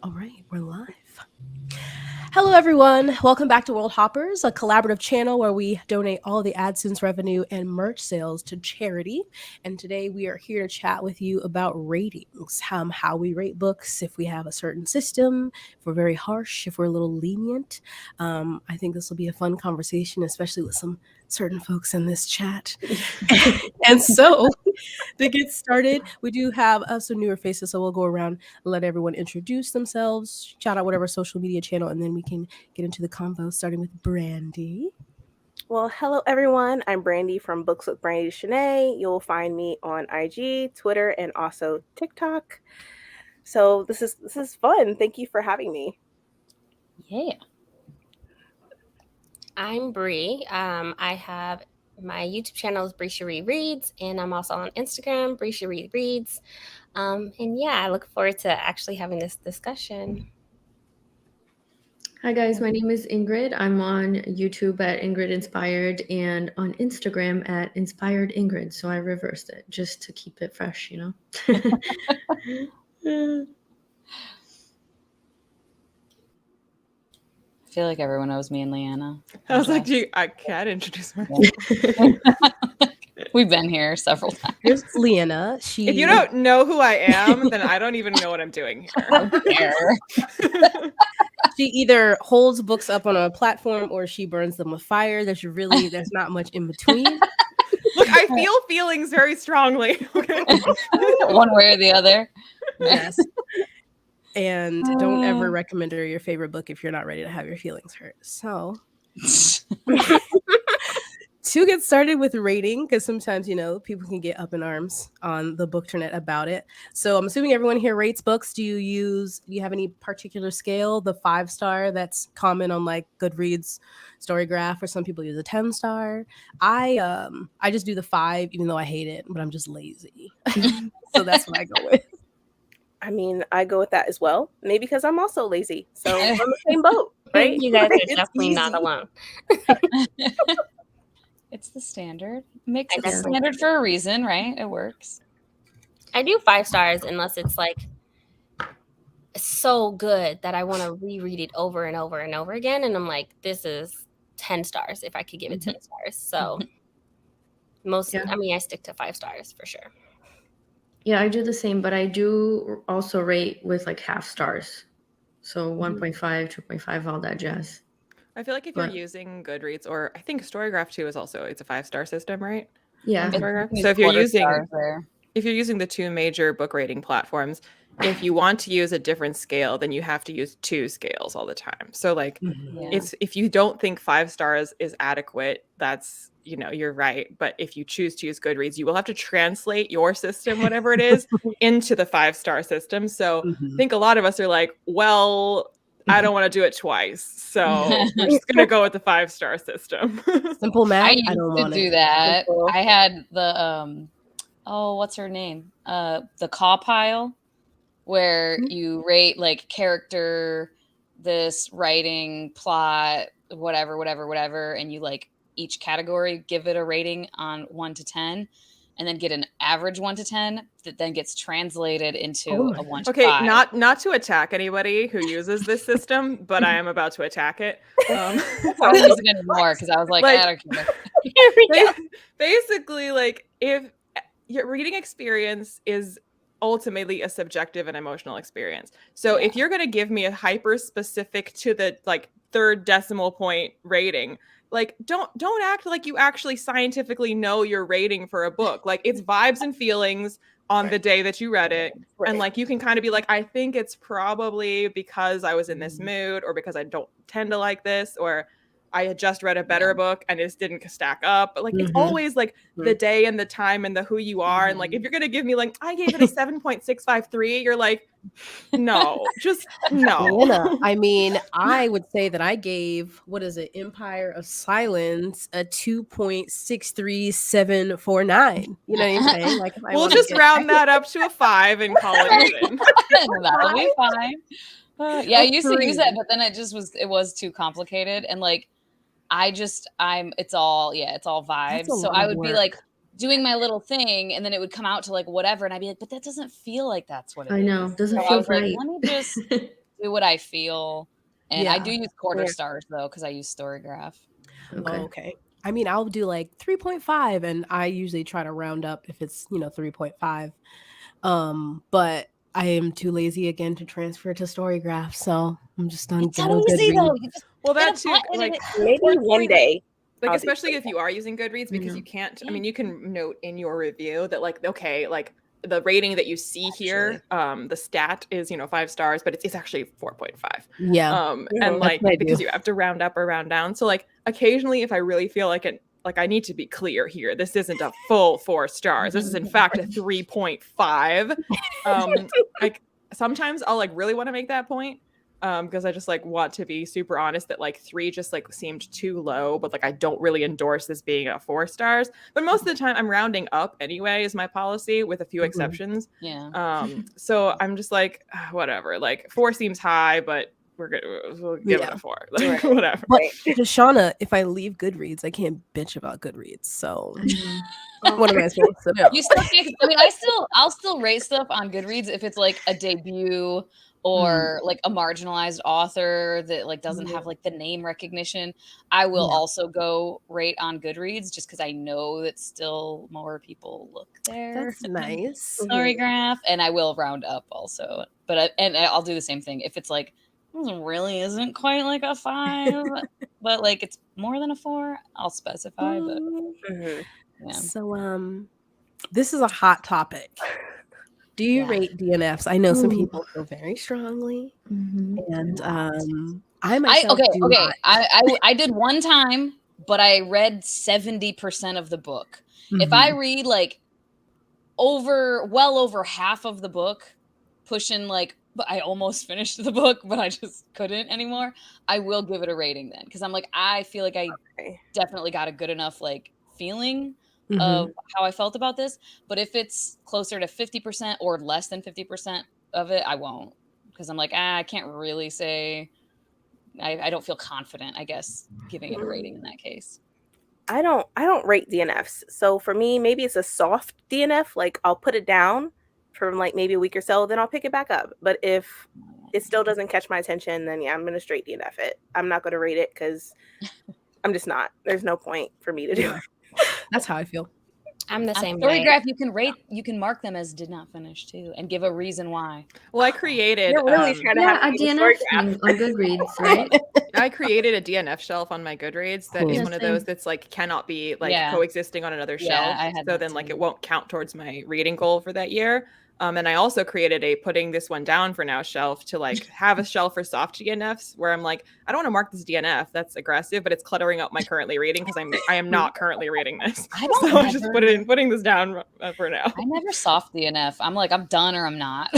All right, we're live. Hello, everyone. Welcome back to World Hoppers, a collaborative channel where we donate all the AdSense revenue and merch sales to charity. And today we are here to chat with you about ratings, how we rate books, if we have a certain system, if we're very harsh, if we're a little lenient. I think this will be a fun conversation, especially with some certain folks in this chat. And so to get started, we do have some newer faces, so we'll go around and let everyone introduce themselves, shout out whatever social media channel, and then we can get into the convo, starting with Brandy. Well, hello everyone. I'm Brandy from Books with Brandy Shanae. You'll find me on IG, Twitter, and also TikTok. So this is fun. Thank you for having me. Yeah. I'm Bree. I have my YouTube channel is Bree Cherie Reads, and I'm also on Instagram, Bree Cherie Reads. And yeah, I look forward to actually having this discussion. Hi guys, my name is Ingrid. I'm on YouTube at Ingrid Inspired and on Instagram at Inspired Ingrid. So I reversed it just to keep it fresh, you know? I feel like everyone knows me and Leanna. I was like, I can't introduce myself. We've been here several times. Here's Leanna. If you don't know who I am, then I don't even know what I'm doing here. She either holds books up on a platform or she burns them with fire. There's not much in between. Look, I feel feelings very strongly. Okay. One way or the other. Yes. And don't ever recommend her your favorite book if you're not ready to have your feelings hurt. So to get started with rating, because sometimes, people can get up in arms on the bookternet about it. So I'm assuming everyone here rates books. Do you have any particular scale? The 5-star that's common on like Goodreads, Storygraph, or some people use a 10-star. I just do the 5, even though I hate it, but I'm just lazy. So that's what I go with. I mean, I go with that as well. Maybe because I'm also lazy. So we're on the same boat, right? You guys are definitely not alone. It's the standard. Makes it standard for a reason, right? It works. I do 5 stars unless it's like so good that I want to reread it over and over and over again. And I'm like, this is 10 stars if I could give it 10 stars. So I stick to 5 stars for sure. Yeah, I do the same, but I do also rate with like half stars. So 1.5, 2.5, all that jazz. I feel like if you're using Goodreads, or I think Storygraph too it's a 5-star system, right? Yeah. So if you're using the 2 major book rating platforms, if you want to use a different scale, then you have to use 2 scales all the time. So like if you don't think 5 stars is adequate, that's you're right. But if you choose to use Goodreads, you will have to translate your system, whatever it is, into the 5-star system. So I think a lot of us are like, well, I don't want to do it twice. So we're just going to go with the 5-star system. Simple math. I used to do that. I had the, what's her name? The Caw Pile, where you rate like character, this writing, plot, whatever. And you like each category, give it a rating on 1 to 10. And then get an average 1 to 10 that then gets translated into a 1 to 5. Okay, not to attack anybody who uses this system, but I am about to attack it. I was using it more because I was like, I don't care. Basically, like if your reading experience is ultimately a subjective and emotional experience. So if you're going to give me a hyper specific to the like 3rd decimal point rating, like don't act like you actually scientifically know your rating for a book. Like it's vibes and feelings on the day that you read it. And like you can kind of be like, I think it's probably because I was in this mood, or because I don't tend to like this, or I had just read a better book and it just didn't stack up. But like it's always like the day and the time and the who you are. And like if you're gonna give me like I gave it a 7.653, you're like, no, just no. Anna, I mean, I would say that I gave Empire of Silence a 2.63749. You know what I'm saying? Like we'll just round that up to a 5 and call it even. That'll be fine. Yeah, I used to use that, but then it was too complicated, and like it's all vibes. So I would be like doing my little thing, and then it would come out to like whatever, and I'd be like, but that doesn't feel like that's what it is. I know, doesn't so feel I was right. like, let me just do do what I feel. And I Yeah. do use quarter stars though, because I use Storygraph. Okay. Oh, okay. I mean, I'll do like 3.5, and I usually try to round up if it's 3.5. But I am too lazy again to transfer to Storygraph, so I'm just on It's good so old easy though. Goodreads. You just Well, hit that a too, button and like it- Maybe one day. like I'll do especially if Storygraph. you are using Goodreads, because Yeah. you can't. I mean, you can note in your review that like, okay, like the rating that you see here, the stat is 5 stars, but it's actually 4.5. Yeah. And Mhm. like That's what I because do. you have to round up or round down. So like occasionally, if I really feel like it, like I need to be clear here. This isn't a full 4 stars. This is in fact a 3.5. Like sometimes I'll like really want to make that point. Because I just like want to be super honest that like 3 just like seemed too low, but like I don't really endorse this being a 4 stars. But most of the time I'm rounding up anyway is my policy, with a few exceptions. Yeah. So I'm just like whatever. Like 4 seems high, but we'll give it a 4. Like whatever. But Shauna, if I leave Goodreads, I can't bitch about Goodreads. So what am I supposed to do? You still can't. I mean, I'll still rate stuff on Goodreads if it's like a debut or like a marginalized author that like doesn't have like the name recognition. I will also go rate on Goodreads just because I know that still more people look there. That's nice. Storygraph, and I will round up also. But I'll do the same thing if it's like really isn't quite like a 5, but like it's more than a 4. I'll specify. But yeah. So this is a hot topic. Do you rate DNFs? I know some people feel very strongly, and I myself do not. I did one time, but I read 70% of the book. If I read like well over half of the book, pushing like, but I almost finished the book, but I just couldn't anymore, I will give it a rating then, because I'm like, I feel like I definitely got a good enough like feeling of how I felt about this. But if it's closer to 50% or less than 50% of it, I won't, because I'm like, I can't really say. I don't feel confident, I guess, giving it a rating in that case. I don't rate DNFs. So for me, maybe it's a soft DNF. Like I'll put it down for like maybe a week or so, then I'll pick it back up. But if it still doesn't catch my attention, then yeah, I'm gonna straight DNF it. I'm not gonna rate it because I'm just not. There's no point for me to do it. That's how I feel. I'm the same way. Storygraph, you can mark them as did not finish too, and give a reason why. Well, I created You're really trying to have a DNF thing on Goodreads, right? I created a DNF shelf on my Goodreads that is one of those that's like cannot be like coexisting on another shelf. So then like it won't count towards my reading goal for that year. And I also created a putting this one down for now shelf to like have a shelf for soft DNFs where I'm like, I don't want to mark this DNF. That's aggressive, but it's cluttering up my currently reading because I am not currently reading this. So I'm just putting this down for now. I never soft DNF. I'm like, I'm done or I'm not.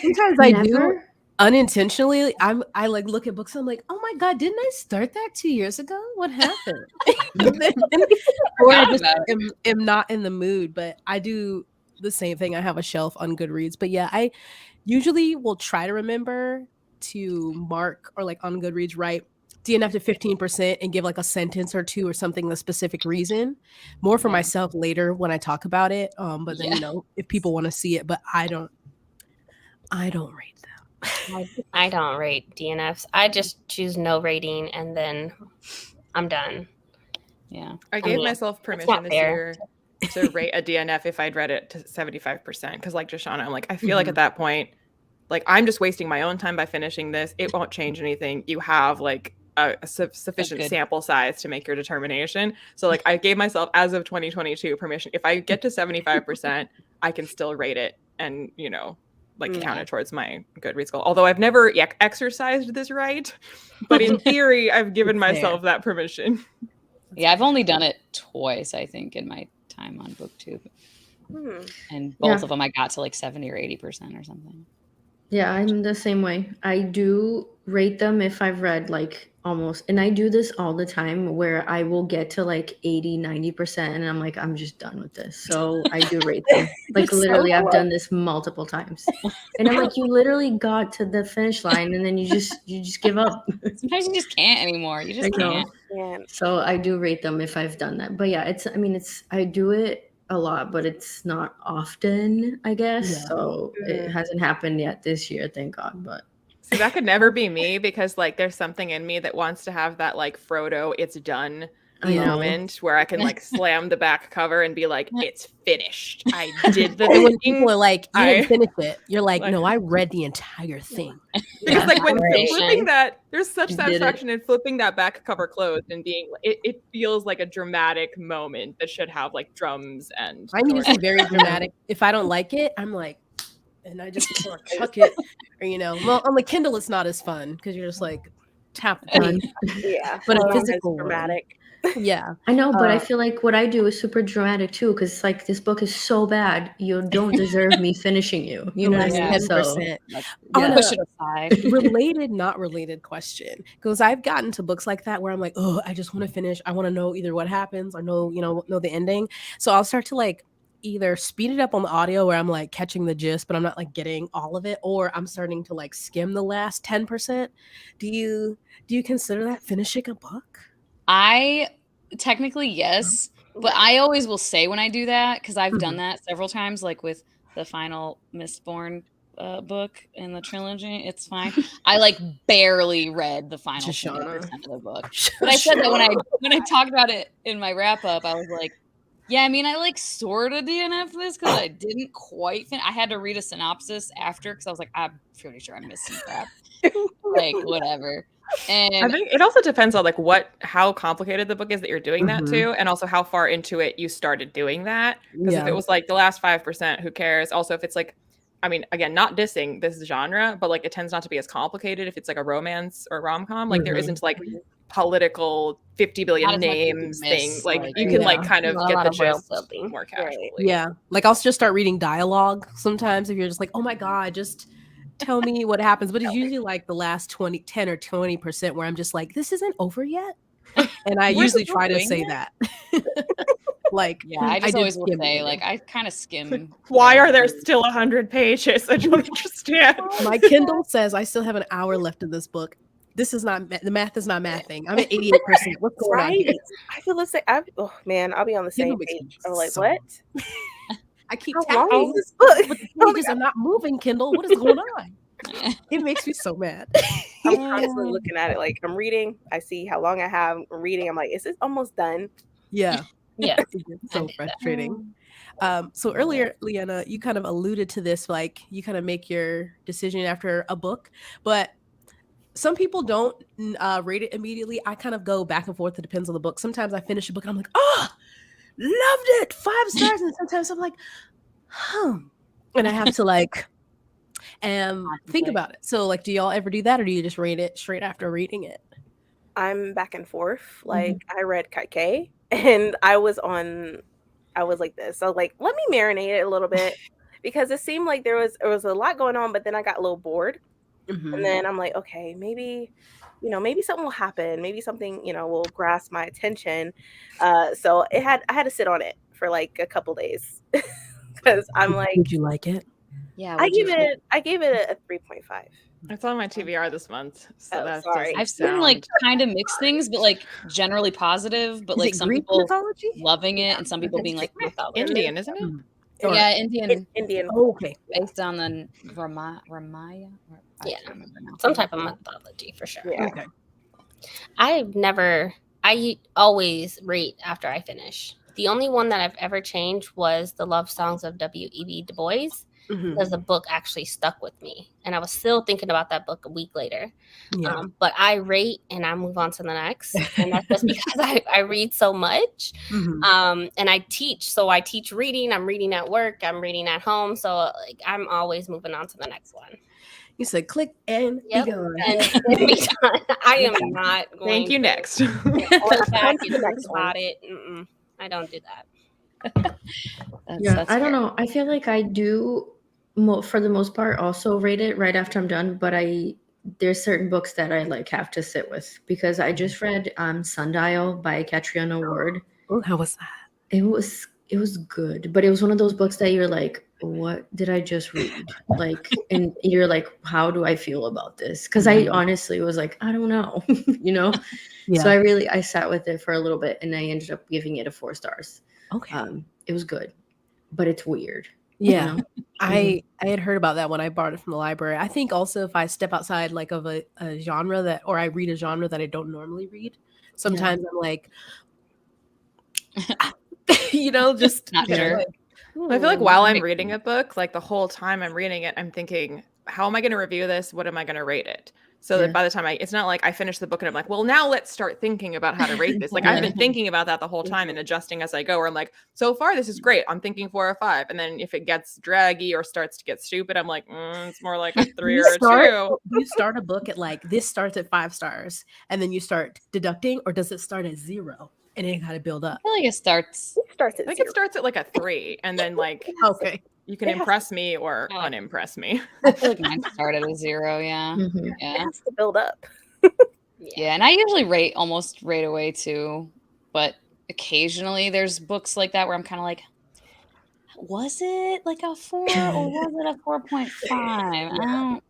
Sometimes I do unintentionally. I like look at books and I'm like, oh my God, didn't I start that 2 years ago? What happened? Or I just am not in the mood, but I do the same thing. I have a shelf on Goodreads, but yeah, I usually will try to remember to mark or like on Goodreads write DNF to 15% and give like a sentence or two or something, the specific reason, more for myself later when I talk about it. But then if people want to see it, but I don't rate them. I don't rate DNFs. I just choose no rating and then I'm done. Yeah, I gave myself permission this year to rate a DNF if I'd read it to 75%. Because like Joshana, I'm like, I feel like at that point, like I'm just wasting my own time by finishing this. It won't change anything. You have like a sufficient sample size to make your determination. So like I gave myself, as of 2022, permission. If I get to 75%, I can still rate it and, like count it towards my Goodreads goal. Although I've never exercised this right. But in theory, I've given myself that permission. Yeah, I've only done it twice, I think, in my time on BookTube, and both of them I got to like 70 or 80% or something. Yeah, I'm the same way. I do rate them if I've read like almost, and I do this all the time where I will get to like 80-90% and I'm like, I'm just done with this. So I do rate them. Like literally I've done this multiple times, and I'm like, you literally got to the finish line and then you just give up. Sometimes you just can't anymore. You just can't. So I do rate them if I've done that. But yeah, I do it a lot, but it's not often, I guess. So it hasn't happened yet this year, thank God. But So that could never be me because like there's something in me that wants to have that like Frodo, it's done moment where I can like slam the back cover and be like, it's finished. I did the And thing. when people are like, you didn't finish it, you're like, no, I read the entire thing. Because like when Narration. flipping that, there's such satisfaction in flipping that back cover closed and being it feels like a dramatic moment that should have like drums and I'm usually very dramatic. If I don't like it, I'm like, and I just sort of chuck it, or well, on the Kindle it's not as fun because you're just like tap the page. Yeah, but a physical dramatic. Yeah, I know, but I feel like what I do is super dramatic too, because like this book is so bad, you don't deserve me finishing you. You know what I mean? 10%. Push it aside. Related, not related question, because I've gotten to books like that where I'm like, oh, I just want to finish. I want to know either what happens or know the ending. So I'll start to like either speed it up on the audio where I'm like catching the gist, but I'm not like getting all of it, or I'm starting to like skim the last 10%. Do you consider that finishing a book? I technically yes, but I always will say when I do that because I've done that several times, like with the final Mistborn book in the trilogy. It's fine. I like barely read the final 20% of the book, but I said that when I talked about it in my wrap up, I was like, yeah, I mean, I like sort of DNF this because I didn't quite finish. I had to read a synopsis after because I was like, I'm pretty sure I missed some crap. Like whatever. And I think it also depends on like how complicated the book is that you're doing that to, and also how far into it you started doing that. Because if it was like the last 5%, who cares? Also, if it's like, I mean, again, not dissing this genre, but like it tends not to be as complicated if it's like a romance or rom-com. Like there isn't like political 50 billion names thing. Like you can like kind of get the gist more casually. Yeah, like I'll just start reading dialogue sometimes if you're just like, oh my god, just tell me what happens. But it's usually like the last 10 or 20% where I'm just like, this isn't over yet. And I usually try to say that. Like, yeah, I just always will say, like, I kind of skim. Why are there still 100 pages? I don't understand. My Kindle says I still have an hour left of this book. This is not, the math is not mathing. I'm at 88%. What's going on here? I feel the same. Oh man, I'll be on the same page. I'm like, what? I keep How long tapping, is this book? but the pages are not moving, Kindle. What is going on? It makes me so mad. I'm constantly looking at it. Like I'm reading, I see how long I have. I'm reading. I'm like, is this almost done? Yeah. Yeah. It's so frustrating. So earlier, Leanna, you kind of alluded to this, like you kind of make your decision after a book, but some people don't rate it immediately. I kind of go back and forth. It depends on the book. Sometimes I finish a book and I'm like, oh, loved it, 5 stars. And sometimes I'm like, and I have to like think about it. So like, do y'all ever do that, or do you just rate it straight after reading it? I'm back and forth. Like I read Kaikei and I was like this. So like, let me marinate it a little bit because it seemed like there was a lot going on, but then I got a little bored. And then I'm like, okay, maybe something will happen. Maybe something, will grasp my attention. So I had to sit on it for like a couple days because I'm like, did you like it? Yeah, I gave it a 3.5. It's on my TBR this month. So that's sorry. I've seen like kind of mixed things, but like generally positive, but like some people loving it and some people being like Indian, isn't it? Yeah, Indian. Oh, okay. Based on the Ramaya. Yeah, some type of mythology for sure. Yeah. Okay. I always rate after I finish. The only one that I've ever changed was the love songs of W.E.B. Du Bois, because the book actually stuck with me. And I was still thinking about that book a week later. Yeah. But I rate and I move on to the next. And that's just because I read so much. And I teach. So I teach reading. I'm reading at work. I'm reading at home. So like I'm always moving on to the next one. You said click and be gone. And be done. I am not going Thank you, next. to back and think about it. I don't do that. That's I don't know. I feel like I do, for the most part, also rate it right after I'm done. But there's certain books that I like have to sit with because I just read Sundial by Catriona Ward. Oh, how was that? It was good, but it was one of those books that you're like, what did I just read? Like, and you're like, how do I feel about this? Because I honestly was like, I don't know, Yeah. So I sat with it for a little bit and I ended up giving it a 4 stars. Okay. It was good, but it's weird. Yeah. know? I had heard about that when I borrowed it from the library. I think also if I step outside like of a genre that, or I read a genre that I don't normally read, sometimes I'm like, just Not you know, sure. like, But I feel like while I'm Right. reading a book, like the whole time I'm reading it, I'm thinking, how am I going to review this? What am I going to rate it? So that by the time it's not like I finish the book and I'm like, well, now let's start thinking about how to rate this. Like I've been thinking about that the whole time and adjusting as I go. Where I'm like, so far this is great. I'm thinking 4 or 5, and then if it gets draggy or starts to get stupid, I'm like, it's more like a 3 or a 2. Do you start a book at like this starts at 5 stars and then you start deducting, or does it start at 0 and then kind of build up? I feel like it starts. It starts I at think 0. it starts at like a 3, and then like Okay. you can impress me or unimpress me. I feel like mine started at 0. Yeah. Mhm. It Yeah. has to build up. Yeah. And I usually rate almost right away too. But occasionally there's books like that where I'm kind of like, was it like a 4 or was it a 4.5? I don't.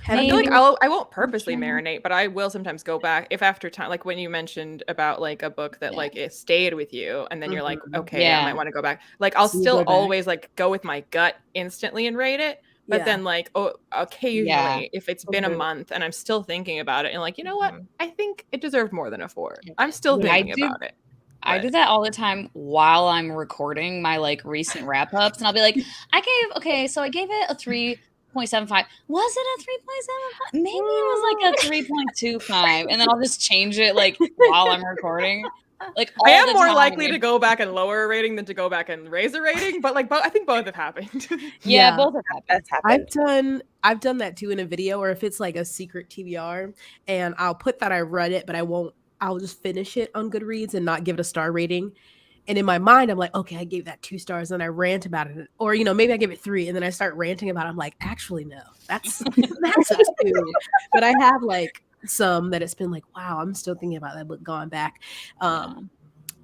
I feel like Maybe. I won't purposely Sure. marinate, but I will sometimes go back if after time, like when you mentioned about like a book that like it stayed with you, and then you're like, okay, I might want to go back. Like I'll So you still go back. always like go with my gut instantly and rate it, but then like occasionally if it's been a month and I'm still thinking about it and like, you know what, I think it deserved more than a 4. I'm still thinking about it. I do that all the time while I'm recording my like recent wrap ups, and I'll be like, I gave it a 3.75. Was it a 3.75? Maybe it was like a 3.25, and then I'll just change it like while I'm recording. Like I am more likely to go back and lower a rating than to go back and raise a rating, but like I think both have happened. Yeah, both have happened. That's happened. I've done that too in a video, or if it's like a secret TBR, and I'll put that I read it, but I'll just finish it on Goodreads and not give it a star rating. And in my mind, I'm like, okay, I gave that 2 stars, and I rant about it. Or, maybe I give it 3, and then I start ranting about it. I'm like, actually, no, that's a 2. But I have like some that it's been like, wow, I'm still thinking about that book going back.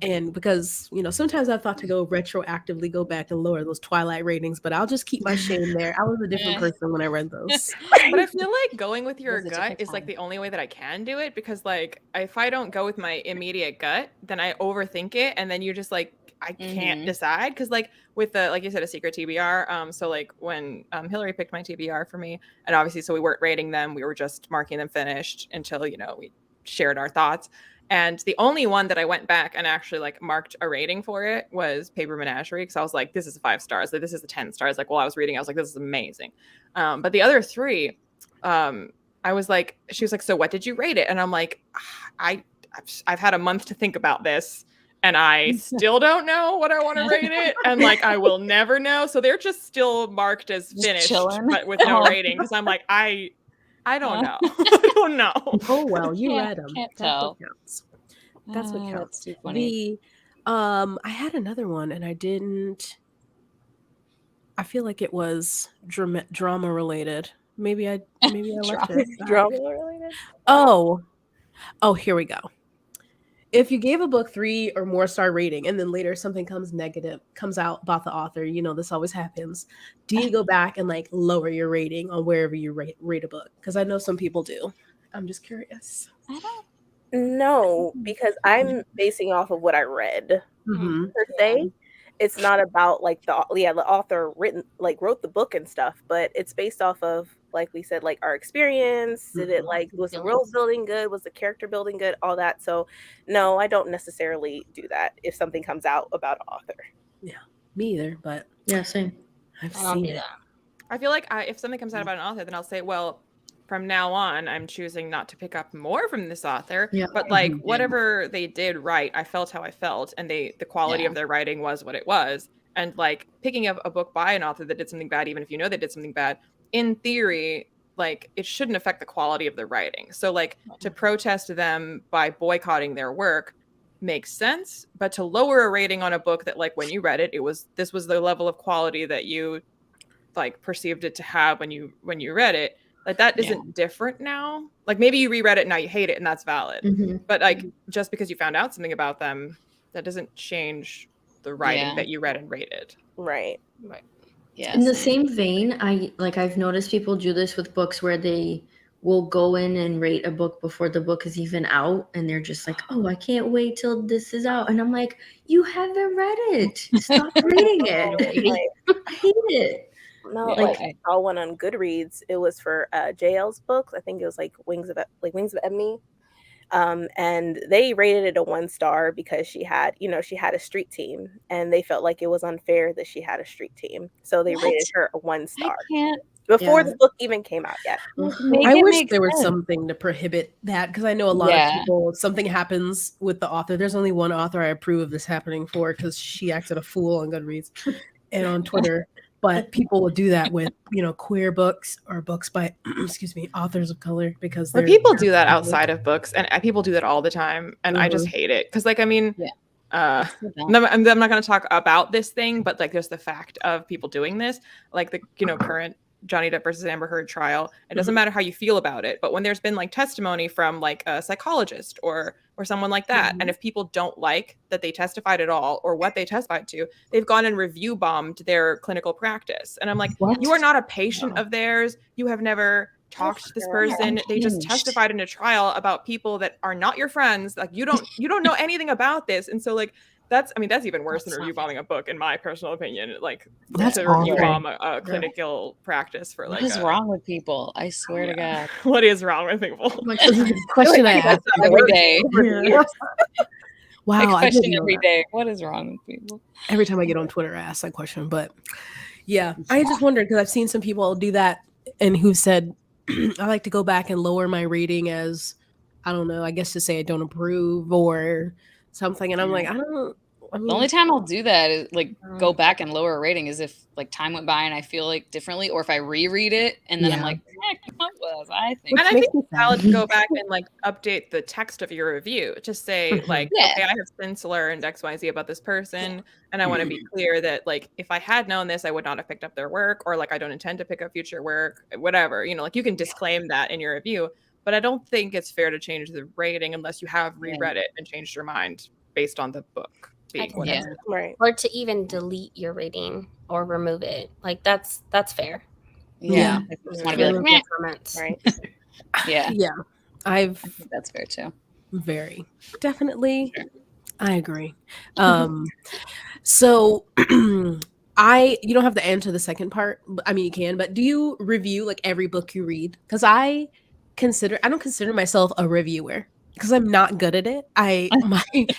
And because, sometimes I've thought to go retroactively go back and lower those Twilight ratings, but I'll just keep my shame there. I was a different person when I read those. But I feel like going with your gut is like the only way that I can do it, because like if I don't go with my immediate gut, then I overthink it, and then you're just like, I can't decide. Because like with the, like you said, a secret TBR, so like when Hillary picked my TBR for me, and obviously so we weren't rating them, we were just marking them finished until we shared our thoughts. And the only one that I went back and actually like marked a rating for it was Paper Menagerie, because I was like, this is 5 stars, like this is a 10 stars. Like while I was reading, I was like, this is amazing. But the other 3, I was like, she was like, so what did you rate it? And I'm like, I've had a month to think about this, and I still don't know what I want to rate it, and like I will never know. So they're just still marked as finished, but with no rating, because I'm like, I don't know. I don't know. Oh well, you read them. Can't That's tell. what counts. That's what counts. That's too funny. I had another one, and I didn't. I feel like it was drama related. Maybe I left it. Drama related. Oh, here we go. If you gave a book 3 or more star rating, and then later something comes out about the author, this always happens. Do you go back and like lower your rating on wherever you rate a book? Because I know some people do. I'm just curious. I don't. No, because I'm basing off of what I read per se. It's not about like the author wrote the book and stuff, but it's based off of, like we said, like our experience. Did it was the world building good? Was the character building good? All that. So no, I don't necessarily do that if something comes out about an author. Yeah, me either. But yeah, same. I've seen it. I feel like if something comes out about an author, then I'll say, well, from now on, I'm choosing not to pick up more from this author. Yeah. But like whatever they did right, I felt how I felt, and the quality of their writing was what it was. And like picking up a book by an author that did something bad, even if you know they did something bad, in theory, like it shouldn't affect the quality of their writing. So like to protest them by boycotting their work makes sense, but to lower a rating on a book that like when you read it, this was the level of quality that you like perceived it to have when you read it. Like that isn't different now. Like maybe you reread it and now you hate it, and that's valid. But like just because you found out something about them, that doesn't change the writing that you read and rated. Right. Yeah. In the same vein, I've noticed people do this with books where they will go in and rate a book before the book is even out, and they're just like, oh, I can't wait till this is out. And I'm like, you haven't read it. Stop reading it. I hate it. No, Yeah. like I saw one on Goodreads. It was for JL's books. I think it was like Wings of Ebony. And they rated it a 1 star because she had a street team, and they felt like it was unfair that she had a street team. So they rated her a 1 star before the book even came out yet. I wish there was something to prohibit that, because I know a lot of people, if something happens with the author, there's only one author I approve of this happening for, because she acted a fool on Goodreads and on Twitter. But people will do that with, queer books or books by, authors of color, because people do that outside of books, and people do that all the time, and I just hate it, because I'm not going to talk about this thing, but like there's the fact of people doing this, like the current Johnny Depp versus Amber Heard trial. It doesn't matter how you feel about it, but when there's been like testimony from like a psychologist or someone like that, and if people don't like that they testified at all or what they testified to, they've gone and review bombed their clinical practice. And I'm like, you are not a patient of theirs. You have never talked to this person. They just testified in a trial about people that are not your friends. Like you don't know anything about this. And so like that's even worse than review bombing a book, in my personal opinion. Like that's to review bomb a clinical practice for like. What is wrong with people? I swear to God. What is wrong with people? Question I ask every day. Wow, I question every day. What is wrong with people? Every time I get on Twitter, I ask that question. But yeah, I just wondered, because I've seen some people do that and who said, I like to go back and lower my rating as, I don't know, I guess to say I don't approve or something. And I'm like, the only time I'll do that is like go back and lower a rating is if like time went by and I feel like differently, or if I reread it and then I'm like, I think. And I think it's valid to go back and like update the text of your review to say like, okay, I have Spin Slur and XYZ about this person, and I want to be clear that like if I had known this, I would not have picked up their work, or like I don't intend to pick up future work, whatever. Like you can disclaim that in your review. But I don't think it's fair to change the rating unless you have reread it and changed your mind based on the book. Right. Or to even delete your rating or remove it. Like that's fair. Yeah. I just want to be like, comments. Right. Yeah. Yeah. I think that's fair too. Very. Definitely. Sure. I agree. So you don't have to answer the second part. I mean, you can, but do you review like every book you read? Because I don't consider myself a reviewer, because I'm not good at it. I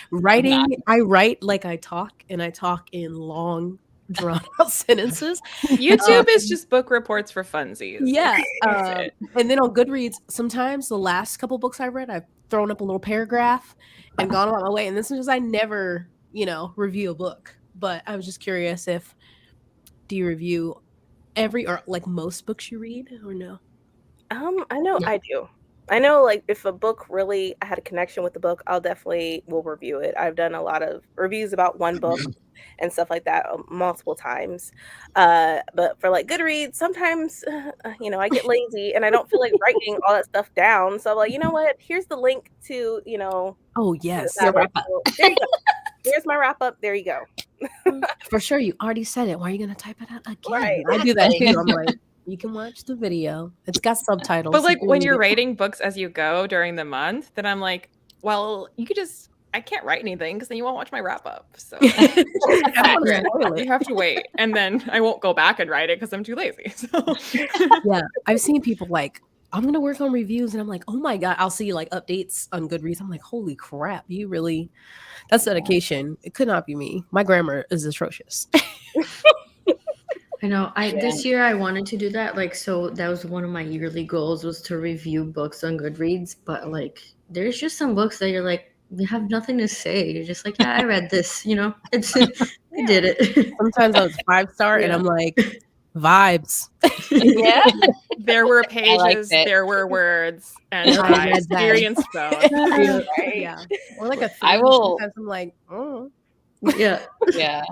write like I talk, and I talk in long, drawn out sentences. YouTube is just book reports for funsies. Yeah. And then on Goodreads, sometimes the last couple books I read, I've thrown up a little paragraph and gone on my way. And this is just, I never, review a book. But I was just curious do you review every or like most books you read, or no? I know I do. I know, like, if a book really, I had a connection with the book, I'll definitely will review it. I've done a lot of reviews about one book and stuff like that multiple times. But for like Goodreads, sometimes, I get lazy and I don't feel like writing all that stuff down. So I'm like, you know what? Here's the link to, Oh, yes. Your wrap up. There you go. Here's my wrap up. There you go. For sure. You already said it. Why are you going to type it out again? Right. I do that too. I'm like, you can watch the video. It's got subtitles. But like when you're rating books as you go during the month, then I'm like, well, you could just, I can't write anything because then you won't watch my wrap up. So you have to wait. And then I won't go back and write it because I'm too lazy. So. Yeah. I've seen people like, I'm going to work on reviews. And I'm like, oh my God, I'll see like updates on Goodreads. I'm like, holy crap. You really, that's dedication. It could not be me. My grammar is atrocious. I know. This year I wanted to do that. Like, so that was one of my yearly goals, was to review books on Goodreads. But like, there's just some books that you're like, you have nothing to say. You're just like, yeah, I read this. It's I did it. Sometimes I was 5-star and I'm like, vibes. Yeah. There were pages, there were words, and I experienced both. Yeah. Or like a I will. I'm like, oh. Yeah. Yeah.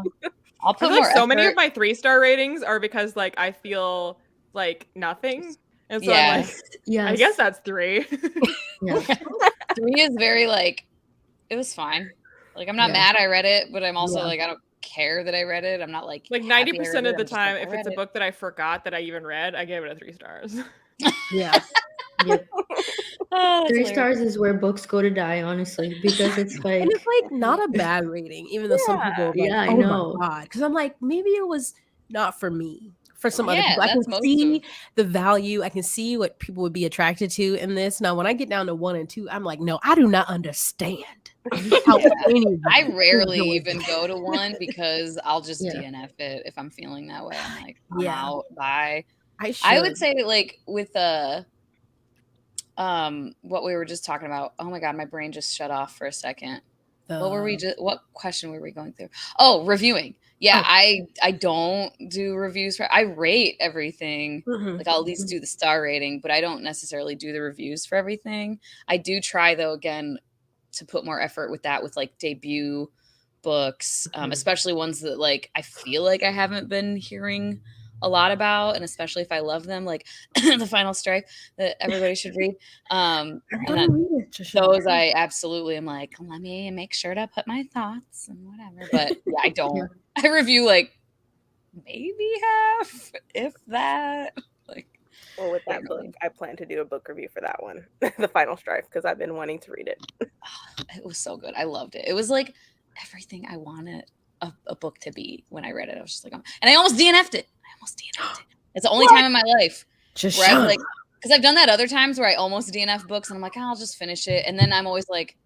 I'll put more so effort. Many of my 3-star ratings are because like I feel like nothing. And so I'm like, I guess that's 3. 3 is very like, it was fine. Like I'm not mad I read it, but I'm also like, I don't care that I read it. I'm not like 90% of the time, if it's a book that I forgot that I even read, I gave it a 3 stars. Yeah. Yep. 3 hilarious. stars is where books go to die, honestly, because it's like, and it's like not a bad rating, even though some people are like, yeah, I "Oh know. my god," because I'm like, maybe it was not for me. For some other Yeah, people, I can that's most see of the value. I can see what people would be attracted to in this. Now, when I get down to 1 and 2, I'm like, no, I do not understand how Yeah. anybody I rarely enjoys even this. go to one because I'll just Yeah. DNF it if I'm feeling that way. I'm like, I'm Yeah. out. Bye. I I would should. say like with what we were just talking about. Oh my god, my brain just shut off for a second. What question were we going through? Oh, reviewing. Yeah, Oh. I don't do reviews I rate everything. Mhm. Like I'll at least do the star rating, but I don't necessarily do the reviews for everything. I do try though again to put more effort with that with like debut books, especially ones that like I feel like I haven't been hearing a lot about, and especially if I love them, like The Final Strike that everybody should read. And that, those I absolutely am like, let me make sure to put my thoughts and whatever. But yeah, I don't. I review like maybe half, if that. Like, well, with that book, I plan to do a book review for that one, The Final Strife, because I've been wanting to read it. It was so good. I loved it. It was like everything I wanted a book to be when I read it. I was just like, and I almost DNF'd it. It's the only time in my life where I'm like, because I've done that other times where I almost DNF books and I'm like, I'll just finish it. And then I'm always like,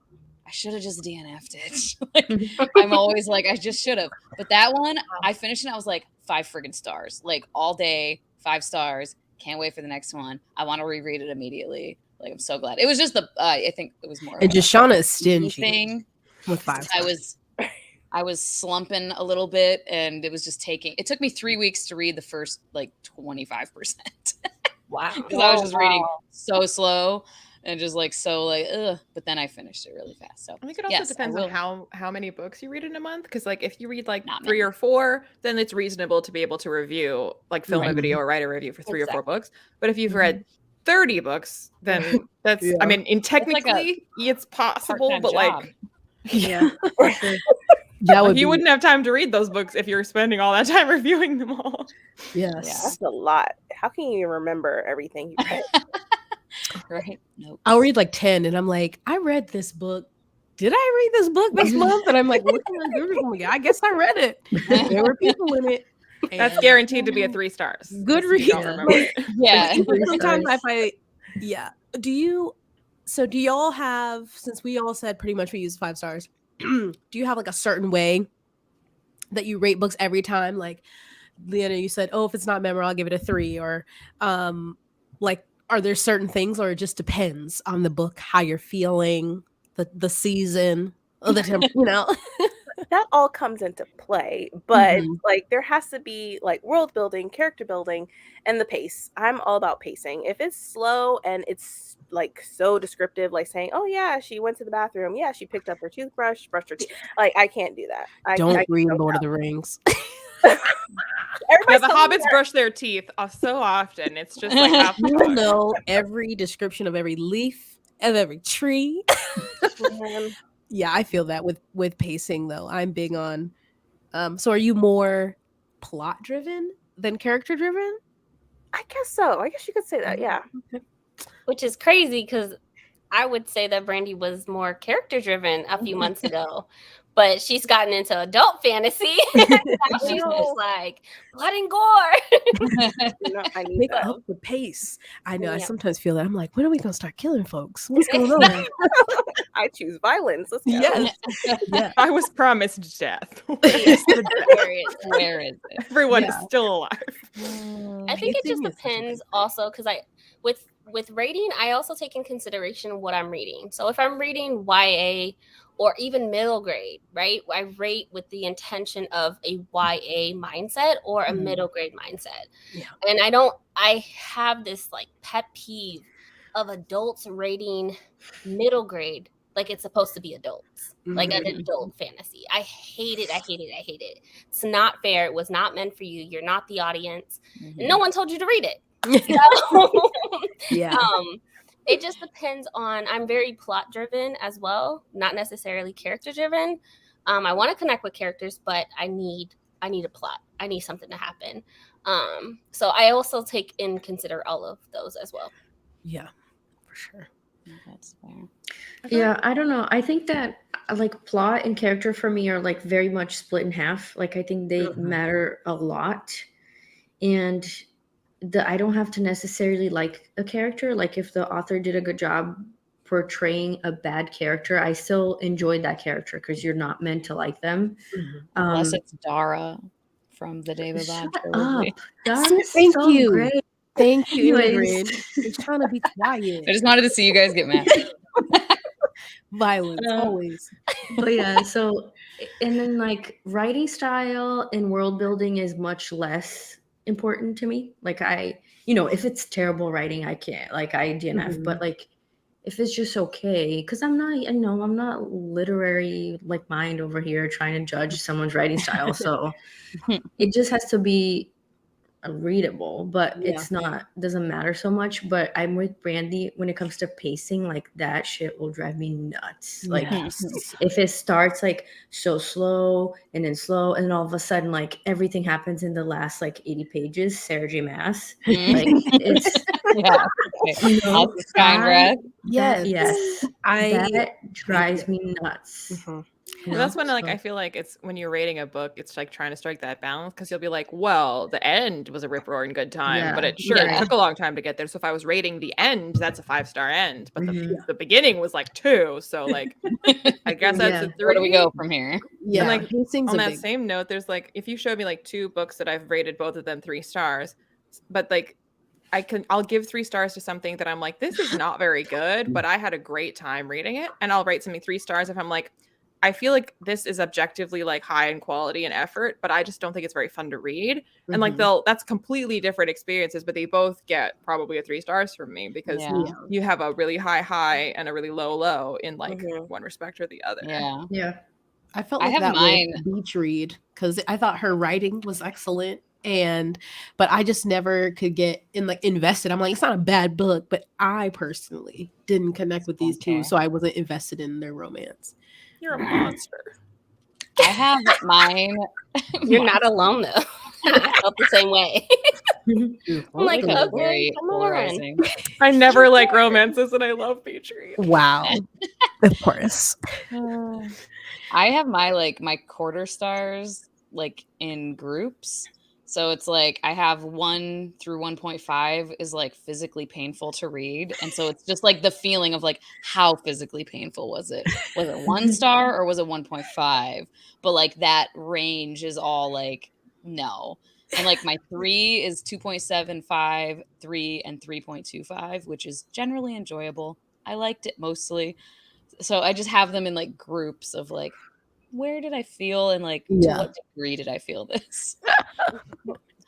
I should have just DNF'd it. Like, I'm always like, I just should have. But that one, I finished and I was like, 5 friggin' stars. Like all day, 5 stars. Can't wait for the next one. I want to reread it immediately. Like, I'm so glad. It was just I think it was more. And just Shauna is stingy thing with 5 stars. I was slumping a little bit, and it was just it took me 3 weeks to read the first like 25%. Wow. Because I was just reading so slow and just like so like ugh. But then I finished it really fast. So I think it also depends on how many books you read in a month. Because like if you read like 3 or 4, then it's reasonable to be able to review, like film a video or write a review for 3 or 4 books. But if you've read 30 books, then that's I mean, technically it's possible, but job. Like yeah, for sure. That would you wouldn't have time to read those books if you're spending all that time reviewing them all. Yes. Yeah, that's a lot. How can you remember everything you read? Right? Nope. I'll read like 10 and I'm like, I read this book. Did I read this book this month? And I'm like, looking on Google, I guess I read it. There were people in it. That's guaranteed to be a 3 stars. Good read. Yeah. Sometimes do y'all have, since we all said pretty much we use 5 stars, do you have like a certain way that you rate books every time? Like Leanna, you said, oh, if it's not memorable, I'll give it a 3, or like, are there certain things, or it just depends on the book, how you're feeling, the season, the temp, That all comes into play, but like there has to be like world building, character building, and the pace. I'm all about pacing. If it's slow and it's like so descriptive, like saying, "Oh yeah, she went to the bathroom. Yeah, she picked up her toothbrush, brushed her teeth." Like I can't do that. Don't read Lord of the Rings. The hobbits brush their teeth so often. It's just like you know every description of every leaf of every tree. Yeah, I feel that with pacing though. I'm big on. So are you more plot driven than character driven? I guess so. I guess you could say that. Yeah. Okay. Which is crazy because I would say that Brandy was more character driven a few months ago, but she's gotten into adult fantasy. Now she's just like blood and gore. I need Pick up the pace. I know. I sometimes feel that. I'm like, when are we gonna start killing folks? What's going on? I choose violence. Let's go. Yes. Yeah. I was promised death. Where is it? Everyone is still alive. I think it just depends also because with rating, I also take in consideration what I'm reading. So if I'm reading YA or even middle grade, right, I rate with the intention of a YA mindset or a middle grade mindset. Yeah. And I have this like pet peeve of adults rating middle grade like it's supposed to be adults, like an adult fantasy. I hate it. It's not fair. It was not meant for you. You're not the audience. And no one told you to read it. So, yeah. It just depends on. I'm very plot driven as well, not necessarily character driven. I want to connect with characters, but I need a plot. I need something to happen. So I also take in consider all of those as well. Yeah. sure. That's fair. Yeah, I don't know. I think that like plot and character for me are like very much split in half. Like I think they matter a lot. And I don't have to necessarily like a character. Like if the author did a good job portraying a bad character, I still enjoyed that character because you're not meant to like them. Unless it's Dara from the David Shut Bond up. trilogy. That's Thank so you. great. Thank you, Anyways. Ingrid. He's trying to be quiet. I just wanted to see you guys get mad. Violence, always. But yeah, so and then like writing style and world building is much less important to me. Like if it's terrible writing, I can't. Like I DNF, but like if it's just okay, because I'm not literary like mind over here trying to judge someone's writing style. So it just has to be readable, but it's not doesn't matter so much. But I'm with Brandy when it comes to pacing. Like that shit will drive me nuts. Like if it starts like so slow and then all of a sudden like everything happens in the last like 80 pages, Sarah J Maas. Like it's that drives me nuts. And that's when like I feel like it's when you're rating a book, it's like trying to strike that balance, because you'll be like, well, the end was a rip roaring good time, but it took a long time to get there. So if I was rating the end, that's a 5-star end, but the beginning was like 2. So like I guess that's a 3. Where do we go from here? Yeah, and like on that same note, there's like if you showed me like 2 books that I've rated both of them 3 stars, but like I'll give 3 stars to something that I'm like, this is not very good, but I had a great time reading it, and I'll rate something 3 stars if I'm like, I feel like this is objectively like high in quality and effort, but I just don't think it's very fun to read. And like that's completely different experiences, but they both get probably a 3 stars from me, because you have a really high and a really low in like one respect or the other. Yeah. I felt like that with Beach Read, because I thought her writing was excellent, but I just never could get invested. I'm like, it's not a bad book, but I personally didn't connect with these two, so I wasn't invested in their romance. You're a monster. I have mine. You're not alone though. I felt the same way. I'm like, okay, come on. I never like romances, and I love Beach Read. Wow. Of course. I have my quarter stars like in groups. So it's like I have 1 through 1.5 is like physically painful to read. And so it's just like the feeling of like, how physically painful was it? Was it 1 star or was it 1.5? But like that range is all like, no. And like my 3 is 2.75, 3, and 3.25, which is generally enjoyable. I liked it mostly. So I just have them in like groups of like, where did I feel, and like to what degree did I feel this?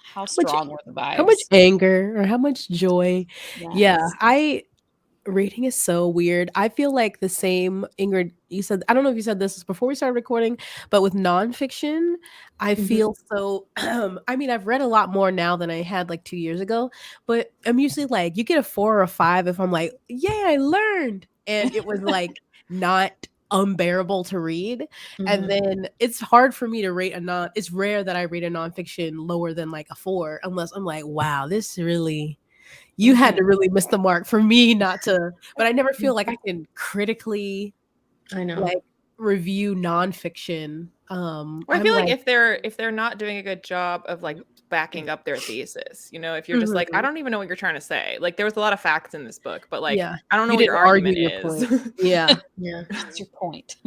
How strong were the vibes? How much anger or how much joy? Yes. Reading is so weird. I feel like the same, Ingrid, you said, I don't know if you said this before we started recording, but with nonfiction, I feel so, I mean, I've read a lot more now than I had like 2 years ago, but I'm usually like, you get a 4 or a 5 if I'm like, yeah, I learned. And it was like not unbearable to read. And then it's hard for me to rate it's rare that I rate a nonfiction lower than like a 4, unless I'm like, wow, this really, you had to really miss the mark for me not to, but I never feel like I can critically like review nonfiction. I feel like if they're not doing a good job of like backing up their thesis, if you're just like, I don't even know what you're trying to say. Like there was a lot of facts in this book, but like I don't know what your argument is. Yeah. What's your point?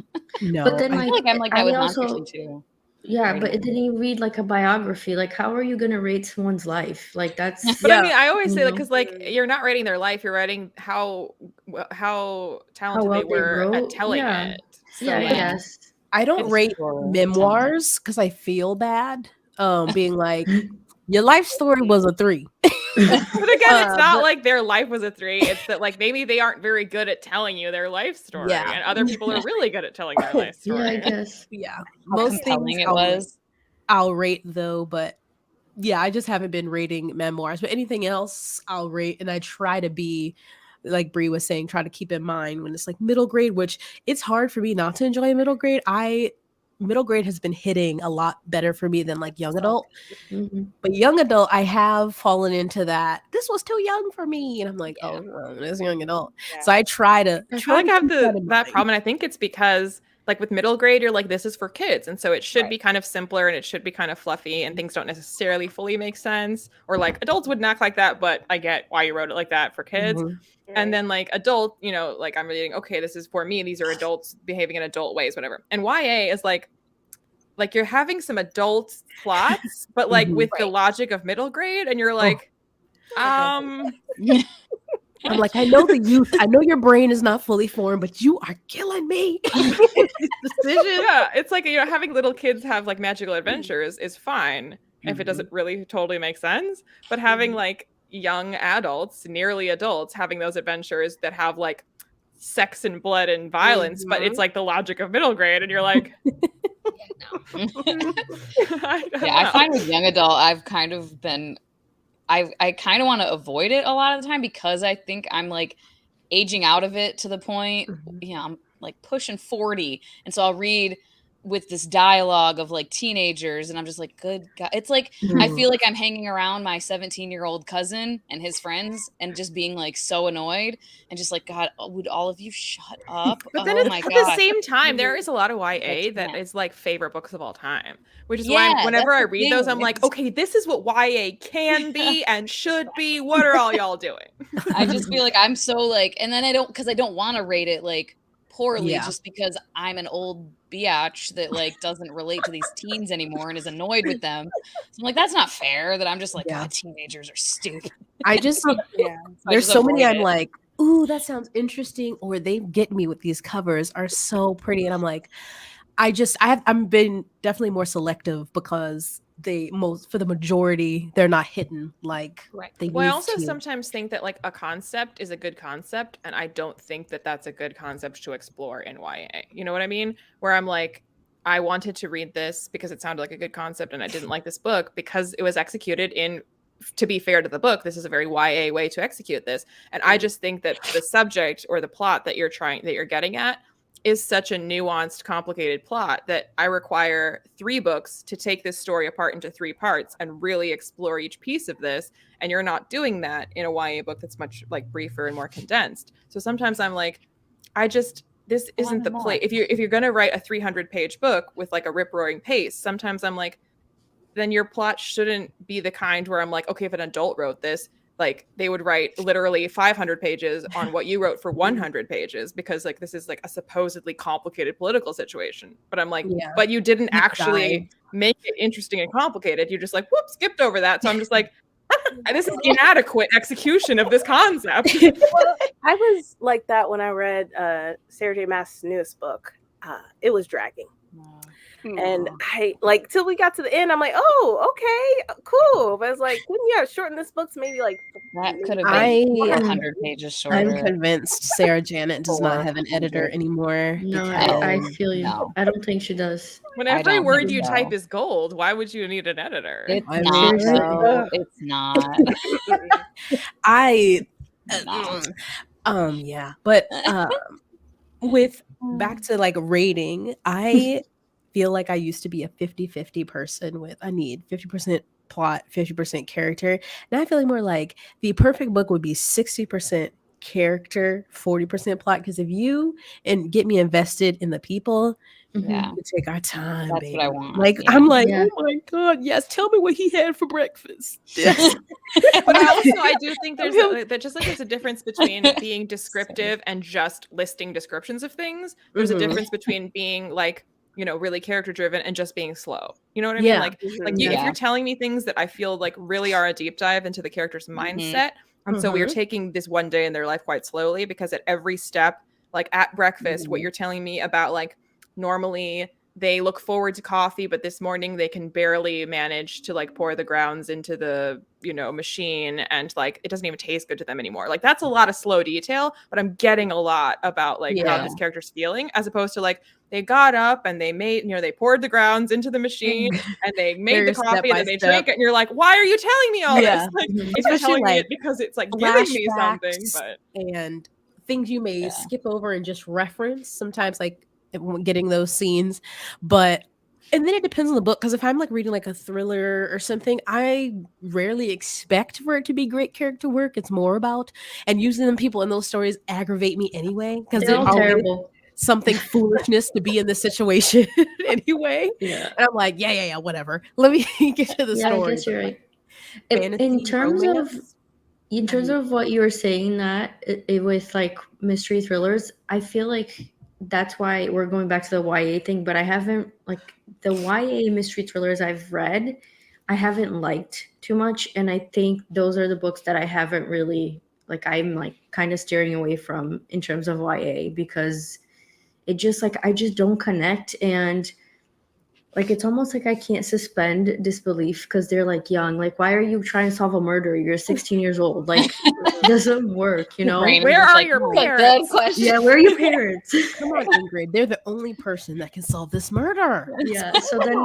No. But then I feel like I'm like that with nonfiction too. Yeah, but then you read like a biography. Like, how are you gonna rate someone's life? Like that's. But I mean, I always say that because like you're not writing their life, you're writing how talented they were at telling it. So, I guess. I don't rate memoirs because I feel bad being like, your life story was a 3. But again, it's not like their life was a 3. It's that like maybe they aren't very good at telling you their life story, and other people are really good at telling their life story. Yeah, I guess. Yeah, most things I'll rate though, but yeah, I just haven't been rating memoirs. But anything else, I'll rate, and I try to be, like Bree was saying, try to keep in mind when it's like middle grade, which it's hard for me not to enjoy middle grade. I middle grade has been hitting a lot better for me than like young adult. Mhm. But young adult, I have fallen into that. This was too young for me, and I'm like, oh, no, it's young adult. So I try to. I feel like I have keep that in that mind. problem, and I think it's because like with middle grade, you're like, this is for kids, and so it should Right. be kind of simpler and it should be kind of fluffy, and things don't necessarily fully make sense, or like adults wouldn't act like that, but I get why you wrote it like that for kids. Mhm. And then like adult, you know, like I'm reading, okay, this is for me. These are adults behaving in adult ways, whatever. And YA is like you're having some adult plots, but like Mhm. with the logic of middle grade, and you're like, I'm like, I know the youth. I know your brain is not fully formed, but you are killing me. Decision. yeah, it's like, you know, having little kids have like magical adventures is fine if it doesn't really totally make sense, but having like young adults, nearly adults, having those adventures that have like sex and blood and violence, but it's like the logic of middle grade, and you're like, I find with young adult, I've kind of been, I kind of want to avoid it a lot of the time because I think I'm like aging out of it to the point, I'm like pushing 40. And so I'll read with this dialogue of like teenagers, and I'm just like, good God. It's like, I feel like I'm hanging around my 17-year-old cousin and his friends and just being like so annoyed and just like, God, would all of you shut up? But then oh my at God. the same time, there is a lot of YA that is like favorite books of all time, which is Yeah, why whenever I that's the read those, thing. I'm like, okay, this is what YA can be and should be. What are all y'all doing? I just feel like I'm so like, and then I don't want to rate it like poorly Yeah. just because I'm an old biatch that like doesn't relate to these teens anymore and is annoyed with them. So I'm like, that's not fair that I'm just like, God, teenagers are stupid. I just, So there's so many I'm avoid it. like, ooh, that sounds interesting, or they get me with these covers are so pretty, and I'm like, I'm been definitely more selective because for the majority, they're not hidden like they Well, I used also to. sometimes think that like a concept is a good concept, and I don't think that that's a good concept to explore in YA. You know what I mean? Where I'm like, I wanted to read this because it sounded like a good concept, and I didn't like this book because it was executed in, to be fair to the book, this is a very YA way to execute this. And I just think that the subject or the plot that you're getting at is such a nuanced, complicated plot that I require 3 books to take this story apart into 3 parts and really explore each piece of this. And you're not doing that in a YA book that's much like briefer and more condensed. So sometimes I'm like, this isn't the play. If you're going to write a 300-page book with like a rip-roaring pace, sometimes I'm like, then your plot shouldn't be the kind where I'm like, okay, if an adult wrote this, like they would write literally 500 pages on what you wrote for 100 pages, because like this is like a supposedly complicated political situation. But I'm like, but you didn't actually make it interesting and complicated. You just like, whoops, skipped over that. So I'm just like, this is inadequate execution of this concept. Well, I was like that when I read Sarah J. Maas's newest book. It was dragging. And I like till we got to the end, I'm like, oh, okay, cool. But I was like, couldn't you have shortened this book to maybe like that could have been 400 pages shorter. I'm convinced Sarah Janet does not have an editor anymore. No, I feel you. No. I don't think she does. When every word you type is gold, why would you need an editor? It's not. No, it's not. But with back to like rating, I feel like I used to be a 50-50 person with I need 50% plot, 50% character. And I feel like more like the perfect book would be 60% character, 40% plot. Because if you get me invested in the people, we take our time. That's baby. What I want. Like I'm like, oh my God, yes, tell me what he had for breakfast. Yes. But I do think there's a difference between being descriptive and just listing descriptions of things. There's a difference between being like, you know, really character driven and just being slow. You know what I mean? Like if you're telling me things that I feel like really are a deep dive into the character's mindset. And so we are taking this one day in their life quite slowly, because at every step, like at breakfast, what you're telling me about like normally they look forward to coffee, but this morning they can barely manage to like pour the grounds into the, you know, machine, and like it doesn't even taste good to them anymore. Like that's a lot of slow detail, but I'm getting a lot about like how this character's feeling, as opposed to like they got up and they made, you know, they poured the grounds into the machine and they made the coffee and then they drank it, and you're like, why are you telling me all this? Like, it's telling me it because it's like giving me something, but and things you may skip over and just reference. Sometimes like getting those scenes, but and then it depends on the book, because if I'm like reading like a thriller or something, I rarely expect for it to be great character work. It's more about, and usually the people in those stories aggravate me anyway, because They're they're all always terrible. something foolishness to be in this situation anyway. Yeah. And I'm like, yeah, whatever. Let me get to the Yeah, I story. guess you're right. Fantasy, In terms romance. of what you were saying, that with like mystery thrillers, I feel like that's why we're going back to the YA thing, but I haven't, like, the YA mystery thrillers I've read, I haven't liked too much, and I think those are the books that I haven't really, like, I'm like kind of steering away from in terms of YA, because it just, like, I just don't connect, and like, it's almost like I can't suspend disbelief because they're like young. Like, why are you trying to solve a murder? You're 16 years old. Like, it doesn't work, you know? Where are your parents? Good question. Yeah, where are your parents? Come on, Ingrid. They're the only person that can solve this murder. Yeah, so then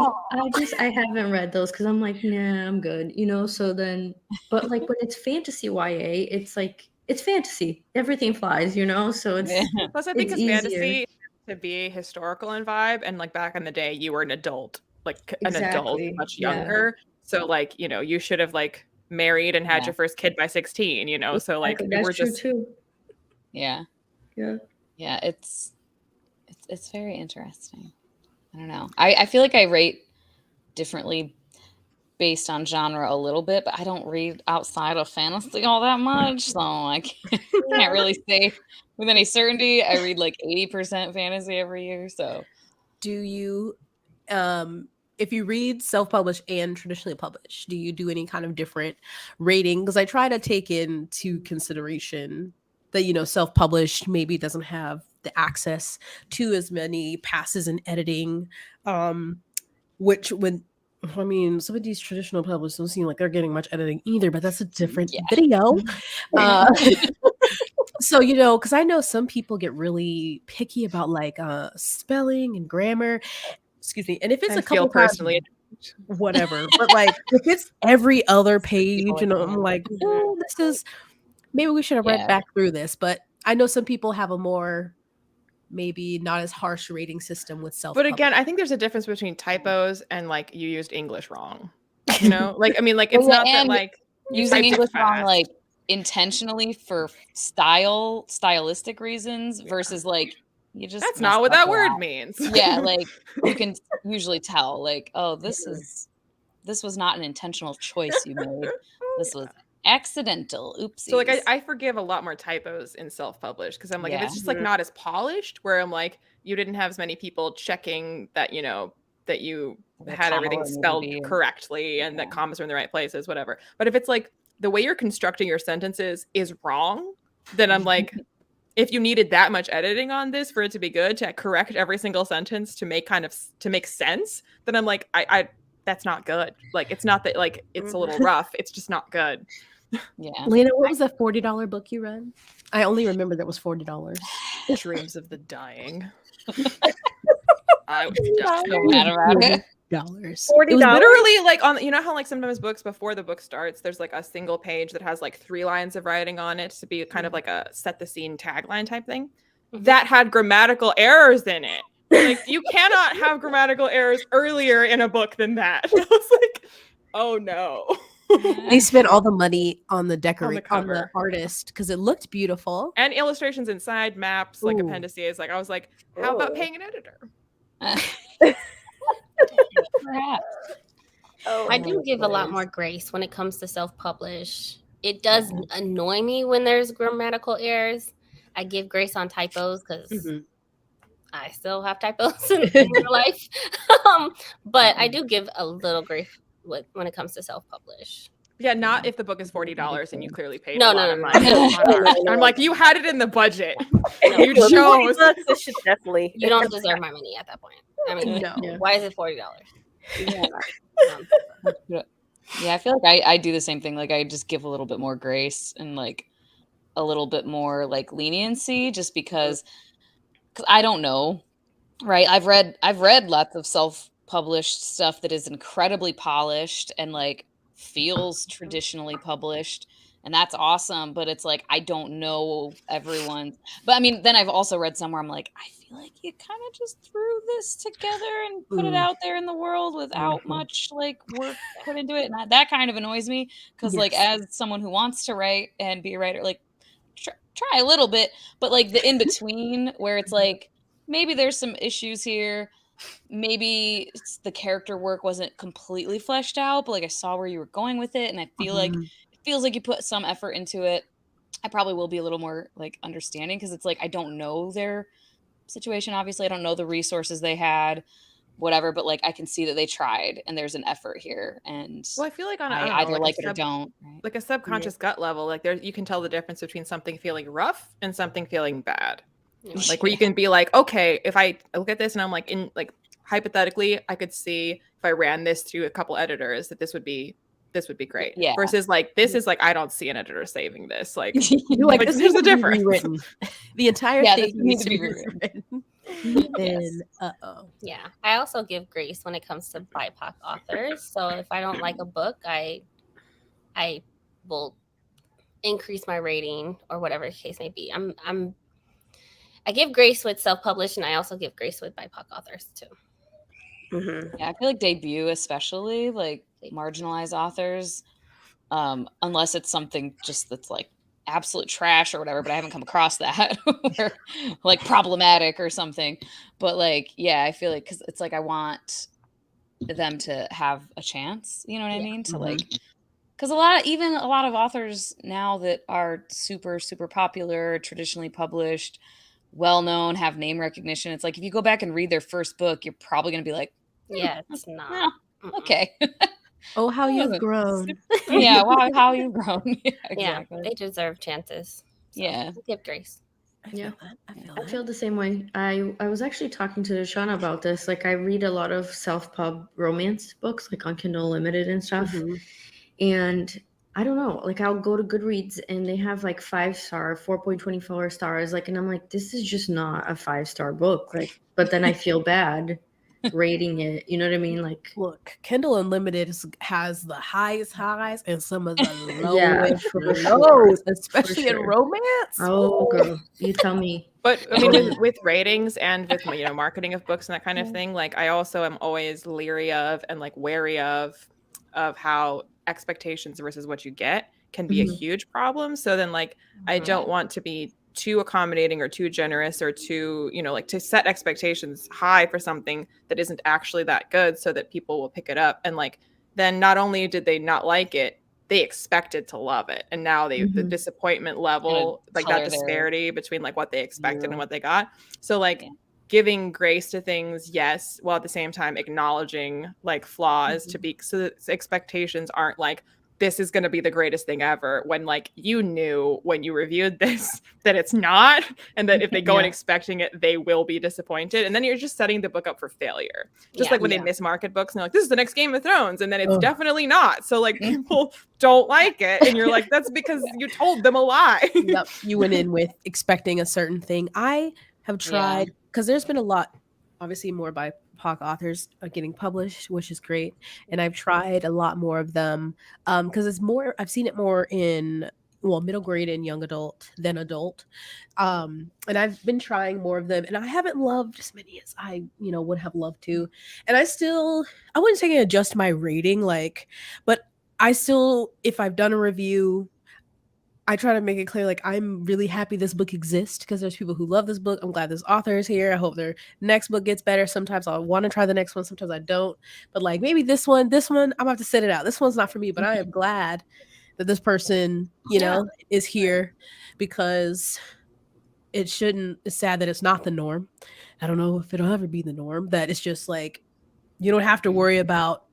I haven't read those because I'm like, nah, I'm good, you know? So then, but like when it's fantasy YA, it's like, it's fantasy. Everything flies, you know? So it's, Plus, I think it's it's easier. fantasy to be historical in vibe, and like back in the day, you were an adult, like an adult, Exactly, much yeah. younger. So like, you know, you should have like married and had your first kid by 16. You know, so like Exactly, that's we're true just too. Yeah. Yeah. Yeah, it's very interesting. I don't know. I feel like I rate differently based on genre a little bit, but I don't read outside of fantasy all that much, so I can't really say with any certainty. I read like 80% fantasy every year, so. Do you, if you read self-published and traditionally published, do you do any kind of different rating? Because I try to take into consideration that, you know, self-published maybe doesn't have the access to as many passes in editing, which when I mean, some of these traditional publishers don't seem like they're getting much editing either, but that's a different video. So, you know, because I know some people get really picky about like spelling and grammar. Excuse me. And if it's I a couple feel personally times, whatever. But like if it's every other page, and I'm like, oh, this is maybe we should have read back through this. But I know some people have a more maybe not as harsh rating system with self. But again, I think there's a difference between typos and like you used English wrong. You know, like I mean, like it's not that like using English wrong like intentionally for stylistic reasons versus like you just that's not what that word means. Yeah, like you can usually tell like, oh, this was not an intentional choice you made. This was accidental. Oopsies. So like I forgive a lot more typos in self-published because I'm like if it's just like not as polished, where I'm like you didn't have as many people checking that, you know, that you had everything spelled correctly and that commas are in the right places, whatever. But if it's like the way you're constructing your sentences is wrong, then I'm like, if you needed that much editing on this for it to be good, to correct every single sentence to make sense, then I'm like, I that's not good. Like it's not that like it's a little rough. It's just not good. Yeah. Lena, what was that $40 book you read? I only remember that was $40. Dreams of the Dying. I was so mad about it. $40. It was literally like on, you know how like sometimes books before the book starts, there's like a single page that has like 3 lines of writing on it to be kind of like a set the scene tagline type thing. That had grammatical errors in it. Like you cannot have grammatical errors earlier in a book than that. I was like, oh no. They spent all the money on the on the artist because it looked beautiful. And illustrations inside, maps, like appendices. Like I was like, how about paying an editor? Perhaps. I do give a lot more grace when it comes to self-publish. It does annoy me when there's grammatical errors. I give grace on typos because I still have typos in real life. But I do give a little grace when it comes to self-publish. Yeah, not if the book is $40 and you clearly paid No. I'm like, you had it in the budget. You chose. This should definitely. You don't deserve my money at that point. I mean, why is it $40? Yeah, I feel like I do the same thing. Like I just give a little bit more grace and like a little bit more like leniency, just because I don't know, right? I've read lots of self-published stuff that is incredibly polished and like feels traditionally published, and that's awesome. But it's like, I don't know everyone. But I mean, then I've also read somewhere, I'm like, I feel like you kind of just threw this together and put it out there in the world without much like work put into it. And that kind of annoys me, because like, as someone who wants to write and be a writer, like try a little bit, but like the in between where it's like, maybe there's some issues here. Maybe the character work wasn't completely fleshed out, but like I saw where you were going with it, and I feel like it feels like you put some effort into it. I probably will be a little more like understanding, because it's like, I don't know their situation. Obviously, I don't know the resources they had, whatever, but like I can see that they tried and there's an effort here. And well, I feel like on I either like it or don't. Right? Like a subconscious gut level, like there you can tell the difference between something feeling rough and something feeling bad. Like where you can be like, okay, if I look at this and I'm like, in like hypothetically, I could see if I ran this through a couple editors that this would be great. Yeah. Versus like this is like, I don't see an editor saving this. Like, like this is a difference. The entire thing needs to be rewritten. Then yeah, I also give grace when it comes to BIPOC authors. So if I don't like a book, I will increase my rating or whatever the case may be. I give grace with self-published, and I also give grace with BIPOC authors too. Yeah, I feel like debut, especially like marginalized authors, unless it's something just that's like absolute trash or whatever, but I haven't come across that, or like problematic or something. But like, yeah, I feel like, because it's like I want them to have a chance, you know what I mean? To like, because a lot of authors now that are super, super popular, traditionally published, well-known, have name recognition, it's like if you go back and read their first book, you're probably going to be like, yeah, it's not. Okay. Oh, how you've grown. Yeah, wow, how you've grown. Yeah, exactly. Yeah, they deserve chances. So yeah. Give grace. Yeah, I feel the same way. I was actually talking to Shauna about this. Like, I read a lot of self-pub romance books, like on Kindle Unlimited and stuff. And I don't know, like I'll go to Goodreads and they have like 5-star, 4.24 stars. Like, and I'm like, this is just not a 5-star book. Like, but then I feel bad rating it. You know what I mean? Like, look, Kindle Unlimited has the highest highs and some of the lowest lows, especially in romance. Oh, girl, you tell me. But I mean, with ratings and with marketing of books and that kind of thing, like I also am always leery of and like wary of how expectations versus what you get can be a huge problem. So then like I don't want to be too accommodating or too generous or too, like to set expectations high for something that isn't actually that good, so that people will pick it up. And like, then not only did they not like it, they expected to love it. And now the disappointment level, like that disparity between like what they expected and what they got. So like giving grace to things, yes, while at the same time acknowledging like flaws to be, so that expectations aren't like, this is going to be the greatest thing ever, when like you knew when you reviewed this that it's not, and that if they go in expecting it, they will be disappointed. And then you're just setting the book up for failure. Just like when they mismarket books and they're like, this is the next Game of Thrones, and then it's definitely not. So like people don't like it. And you're like, that's because you told them a lie. Yep. You went in with expecting a certain thing. I have tried, because there's been a lot, obviously more BIPOC authors are getting published, which is great. And I've tried a lot more of them because it's more, I've seen it more in, middle grade and young adult than adult. And I've been trying more of them, and I haven't loved as many as I, would have loved to. And I wouldn't say I adjust my rating, but I still, if I've done a review, I try to make it clear, like, I'm really happy this book exists because there's people who love this book. I'm glad this author is here. I hope their next book gets better. Sometimes I'll want to try the next one. Sometimes I don't. But like maybe this one, I'm going to have to sit it out. This one's not for me, but I am glad that this person, is here, because it's sad that it's not the norm. I don't know if it'll ever be the norm, that it's just like, you don't have to worry about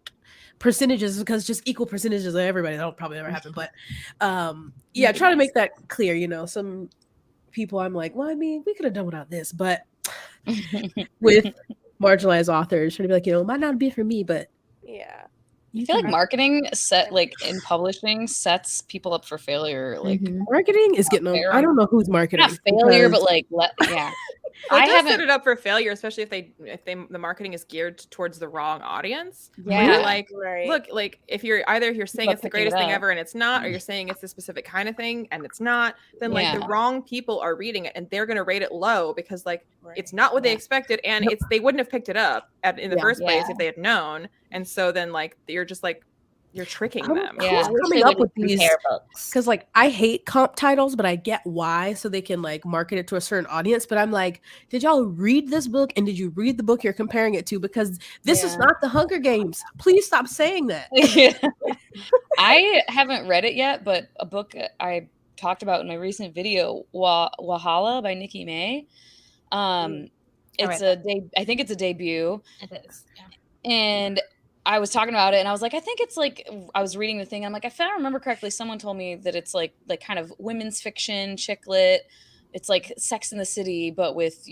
percentages, because just equal percentages of everybody, that'll probably never happen. But try to make that clear. Some people I'm like, well, I mean, we could have done without this, but with marginalized authors, trying to be like, it might not be for me, but I feel like marketing in publishing sets people up for failure. Like marketing is getting I don't know who's marketing. Not failure, but Well, it does set it up for failure, especially if the marketing is geared towards the wrong audience. Yeah. You're like, look, like if you're saying it's the greatest thing ever and it's not, or you're saying it's the specific kind of thing and it's not, then like the wrong people are reading it and they're gonna rate it low because like it's not what they expected, and they wouldn't have picked it up in the first place if they had known. And so then like you're just like you're tricking them. Who's coming up with these books? Because like I hate comp titles, but I get why, so they can like market it to a certain audience. But I'm like, did y'all read this book, and did you read the book you're comparing it to? Because this is not the Hunger Games. Please stop saying that. I haven't read it yet, but a book I talked about in my recent video, Wahala by Nikki May. It's I think it's a debut. It is. Yeah. And I was talking about it and I was like, I think it's like, I was reading the thing. And I'm like, if I remember correctly, someone told me that it's like kind of women's fiction, chick lit. It's like Sex in the City, but with,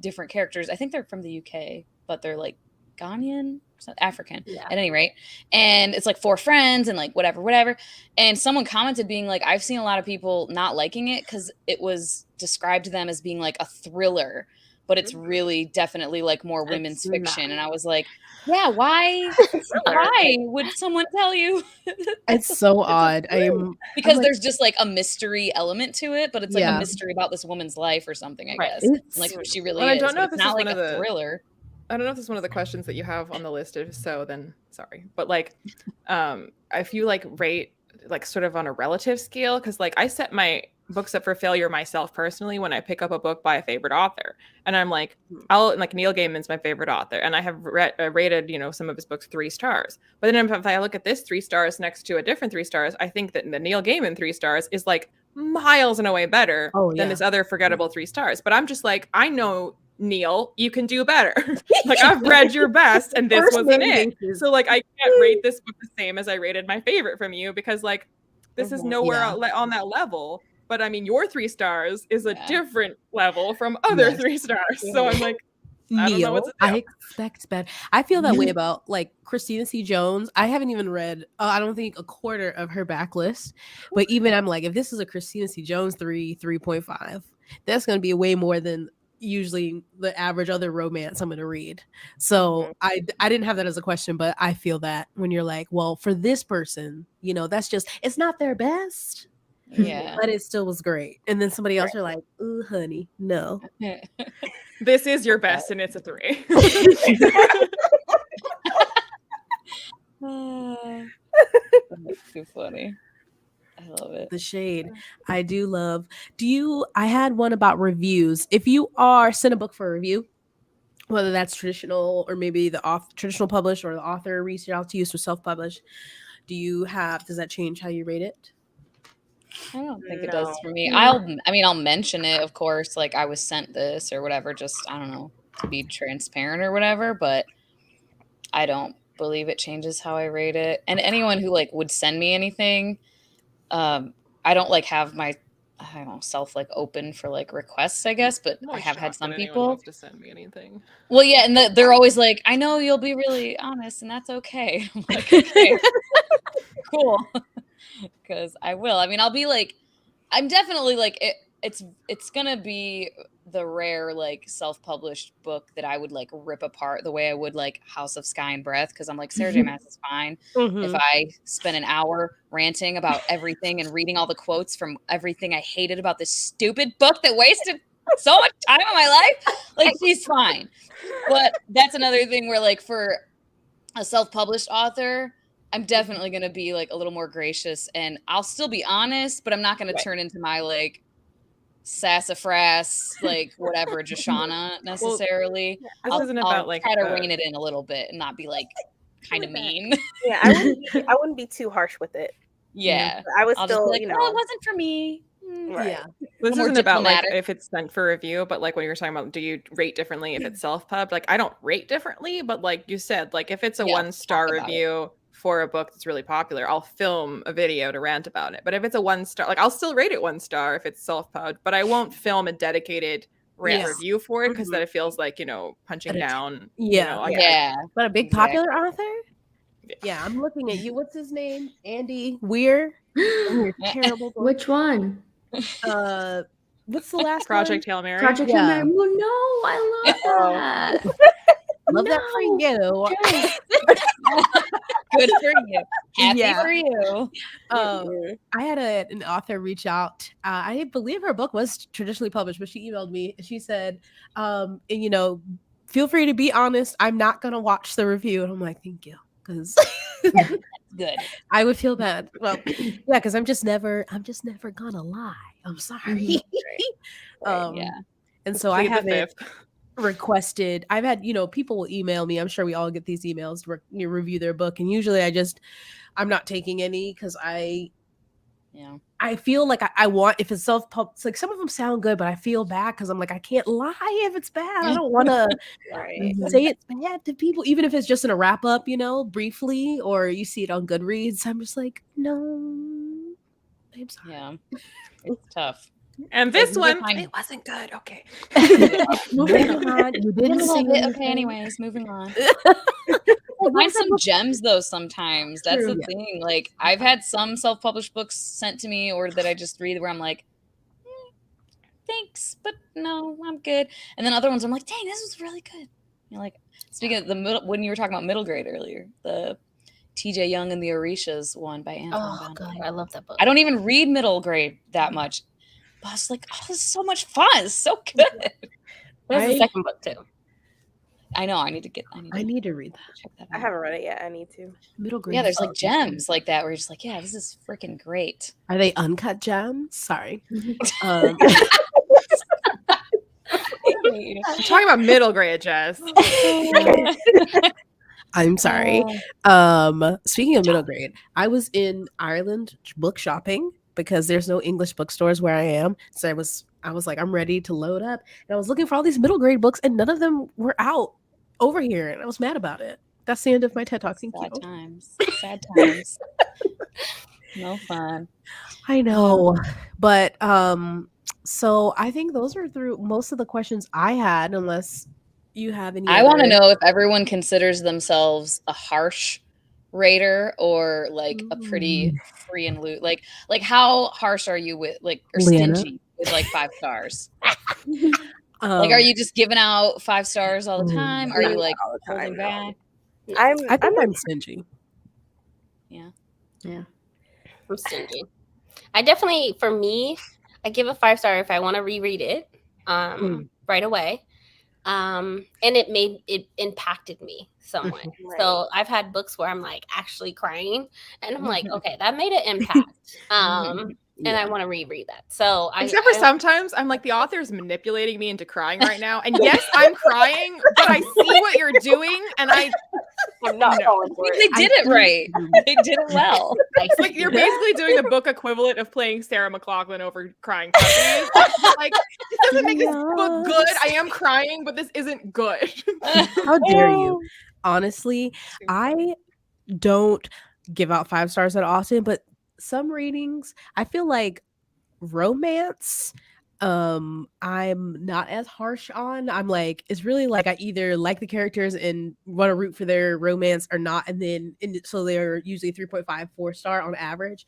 different characters. I think they're from the UK, but they're like Ghanaian, African at any rate. And it's like 4 friends and like whatever. And someone commented being like, I've seen a lot of people not liking it because it was described to them as being like a thriller, but it's really definitely like more women's fiction. And I was like, yeah, why would someone tell you? It's so odd. Because there's just like a mystery element to it, but it's like a mystery about this woman's life or something, I guess. Like who she really is. I don't know if it's not like a thriller. I don't know if this is one of the questions that you have on the list. If so, then sorry. But like, if you like rate like sort of on a relative scale, because like I set my books up for failure myself personally when I pick up a book by a favorite author, and I'm like, Neil Gaiman's my favorite author, and I have rated some of his books 3 stars. But then if I look at this 3 stars next to a different 3 stars, I think that the Neil Gaiman 3 stars is like miles and away better than this other forgettable 3 stars. But I'm just like, I know, Neil, you can do better. Like I've read your best and this wasn't it. So like I can't rate this book the same as I rated my favorite from you, because like this is nowhere on that level. But I mean, your 3 stars is a different level from other 3 stars. So I'm like, I don't know what to do. I expect better. I feel that way about like Christina C. Jones. I haven't even read, I don't think, a quarter of her backlist. But even I'm like, if this is a Christina C. Jones 3.5, that's going to be way more than usually the average other romance I'm going to read. So I didn't have that as a question, but I feel that when you're like, well, for this person, that's just, it's not their best. Yeah. But it still was great. And then somebody else are like, ooh, honey, no. This is your best and it's a 3. That's too funny. I love it. The shade. I do love. I had one about reviews. If you are sent a book for a review, whether that's traditional or maybe the traditional published or the author reached out to you for self-published, does that change how you rate it? I don't think it does for me. I'll mention it, of course, like I was sent this or whatever, just, I don't know, to be transparent or whatever, but I don't believe it changes how I rate it. And anyone who like would send me anything, I don't like have my, self like open for like requests, I guess, but I have had some people to send me anything. Well, yeah, and they're always like, I know you'll be really honest, and that's okay. I'm like, okay, cool. Because I will. I mean, I'll be like, I'm definitely like, it's gonna be the rare like self-published book that I would like rip apart the way I would like House of Sky and Breath, because I'm like, Sarah J. Maas is fine. If I spend an hour ranting about everything and reading all the quotes from everything I hated about this stupid book that wasted so much time in my life, like she's fine. But that's another thing where like for a self-published author, I'm definitely going to be like a little more gracious, and I'll still be honest, but I'm not going to turn into my like sassafras, like whatever, Joshana necessarily. Well, this isn't about like try to rein it in a little bit and not be like kind of mean. Yeah, I wouldn't be too harsh with it. Yeah. I was I'll still, just be like, well, it wasn't for me. Right. Yeah. This isn't about like if it's sent for review, but like when you're talking about, do you rate differently if it's self-pub? Like I don't rate differently, but like you said, like if it's a 1-star review for a book that's really popular, I'll film a video to rant about it. But if it's a 1-star, like I'll still rate it 1 star if it's self-pub, but I won't film a dedicated rant review for it, because then it feels like, punching down. But a big popular author? Yeah, I'm looking at you. What's his name? Andy Weir. You're terrible. Which one? what's the last Project Hail Mary. Project Hail Mary. Well, no, I love that. Love that for you. Good for you. Happy Yeah. for you. Mhm. I had an author reach out. I believe her book was traditionally published, but she emailed me. She said, and, you know, feel free to be honest. I'm not going to watch the review. And I'm like, thank you. Because Good. I would feel bad. Well, yeah, because I'm just never going to lie. I'm sorry. Right. Yeah. And so I Plead the haven't fifth. requested. I've had, you know, people will email me. I'm sure we all get these emails to review their book. And usually I'm not taking any because I feel like I want, if it's self-published, like some of them sound good, but I feel bad because I'm like, I can't lie if it's bad. I don't want to Right. say it's bad to people, even if it's just in a wrap up, you know, briefly, or you see it on Goodreads. I'm just like, no, I'm sorry. Yeah. It's tough. And this Like, one, it wasn't good. Okay. Moving on. You didn't sing Okay, anything. anyways, moving on. Find some gems though sometimes. That's True. the thing. Like I've had some self-published books sent to me or that I just read where I'm like, thanks, but no, I'm good. And then other ones I'm like, dang, this was really good. You know, like speaking of the middle, when you were talking about middle grade earlier, the TJ Young and the Orishas one by Antoine Oh Bondi. god, I love that book. I don't even read middle grade that much. But I was like, oh, this is so much fun. It's so good. There's a second book too. I know. I need to read that. Check that out. I haven't read it yet. I need to. Middle grade. Yeah, there's like gems like that where you're just like, yeah, this is freaking great. Are they uncut gems? Sorry. I'm talking about middle grade, Jess. I'm sorry. Speaking of middle grade, I was in Ireland book shopping because there's no English bookstores where I am. So I was like, I'm ready to load up. And I was looking for all these middle grade books and none of them were out over here. And I was mad about it. That's the end of my TED Talk. Thank you. Sad times. No fun. I know. But so I think those are through most of the questions I had, unless you have any. I want to know if everyone considers themselves a harsh rater or like a pretty free and loose. Like how harsh are you with or Leanna? stingy with like 5 stars? Like, are you just giving out 5 stars all the time? Are you like holding back? I think I'm stingy. Yeah. I'm stingy. I definitely, for me, I give a 5-star if I want to reread it right away. And it impacted me somewhat. Right. So I've had books where I'm like actually crying and I'm like, okay, that made an impact. And I want to reread that. So Except for sometimes I'm like, the author's manipulating me into crying right now. And yes, I'm crying, but I see what you're doing and I'm not falling for it. They did it right. They did it well. Like you're basically doing the book equivalent of playing Sarah McLachlan over crying puppies. Like, this doesn't make this book good. I am crying, but this isn't good. How dare you? Honestly, I don't give out 5 stars that often, but some ratings, I feel like romance, I'm not as harsh on. I'm like, it's really like I either like the characters and want to root for their romance or not, and then so they're usually 3.5 4-star on average.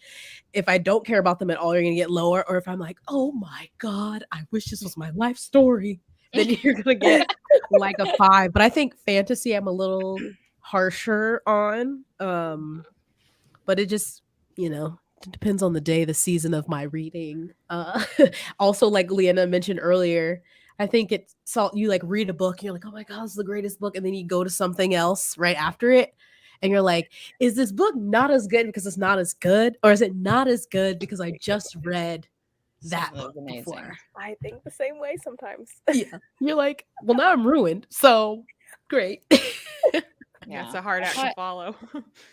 If I don't care about them at all, you're gonna get lower. Or if I'm like, oh my god, I wish this was my life story, then you're gonna get like a 5. But I think fantasy I'm a little harsher on, but it just, you know, it depends on the day, the season of my reading. Also, like Leanna mentioned earlier, I think it's so you like read a book and you're like, oh my god, it's the greatest book, and then you go to something else right after it and you're like, is this book not as good because it's not as good, or is it not as good because I just read that book before? I think the same way sometimes. Yeah, you're like, well, now I'm ruined, so great. Yeah, it's a hard act to follow.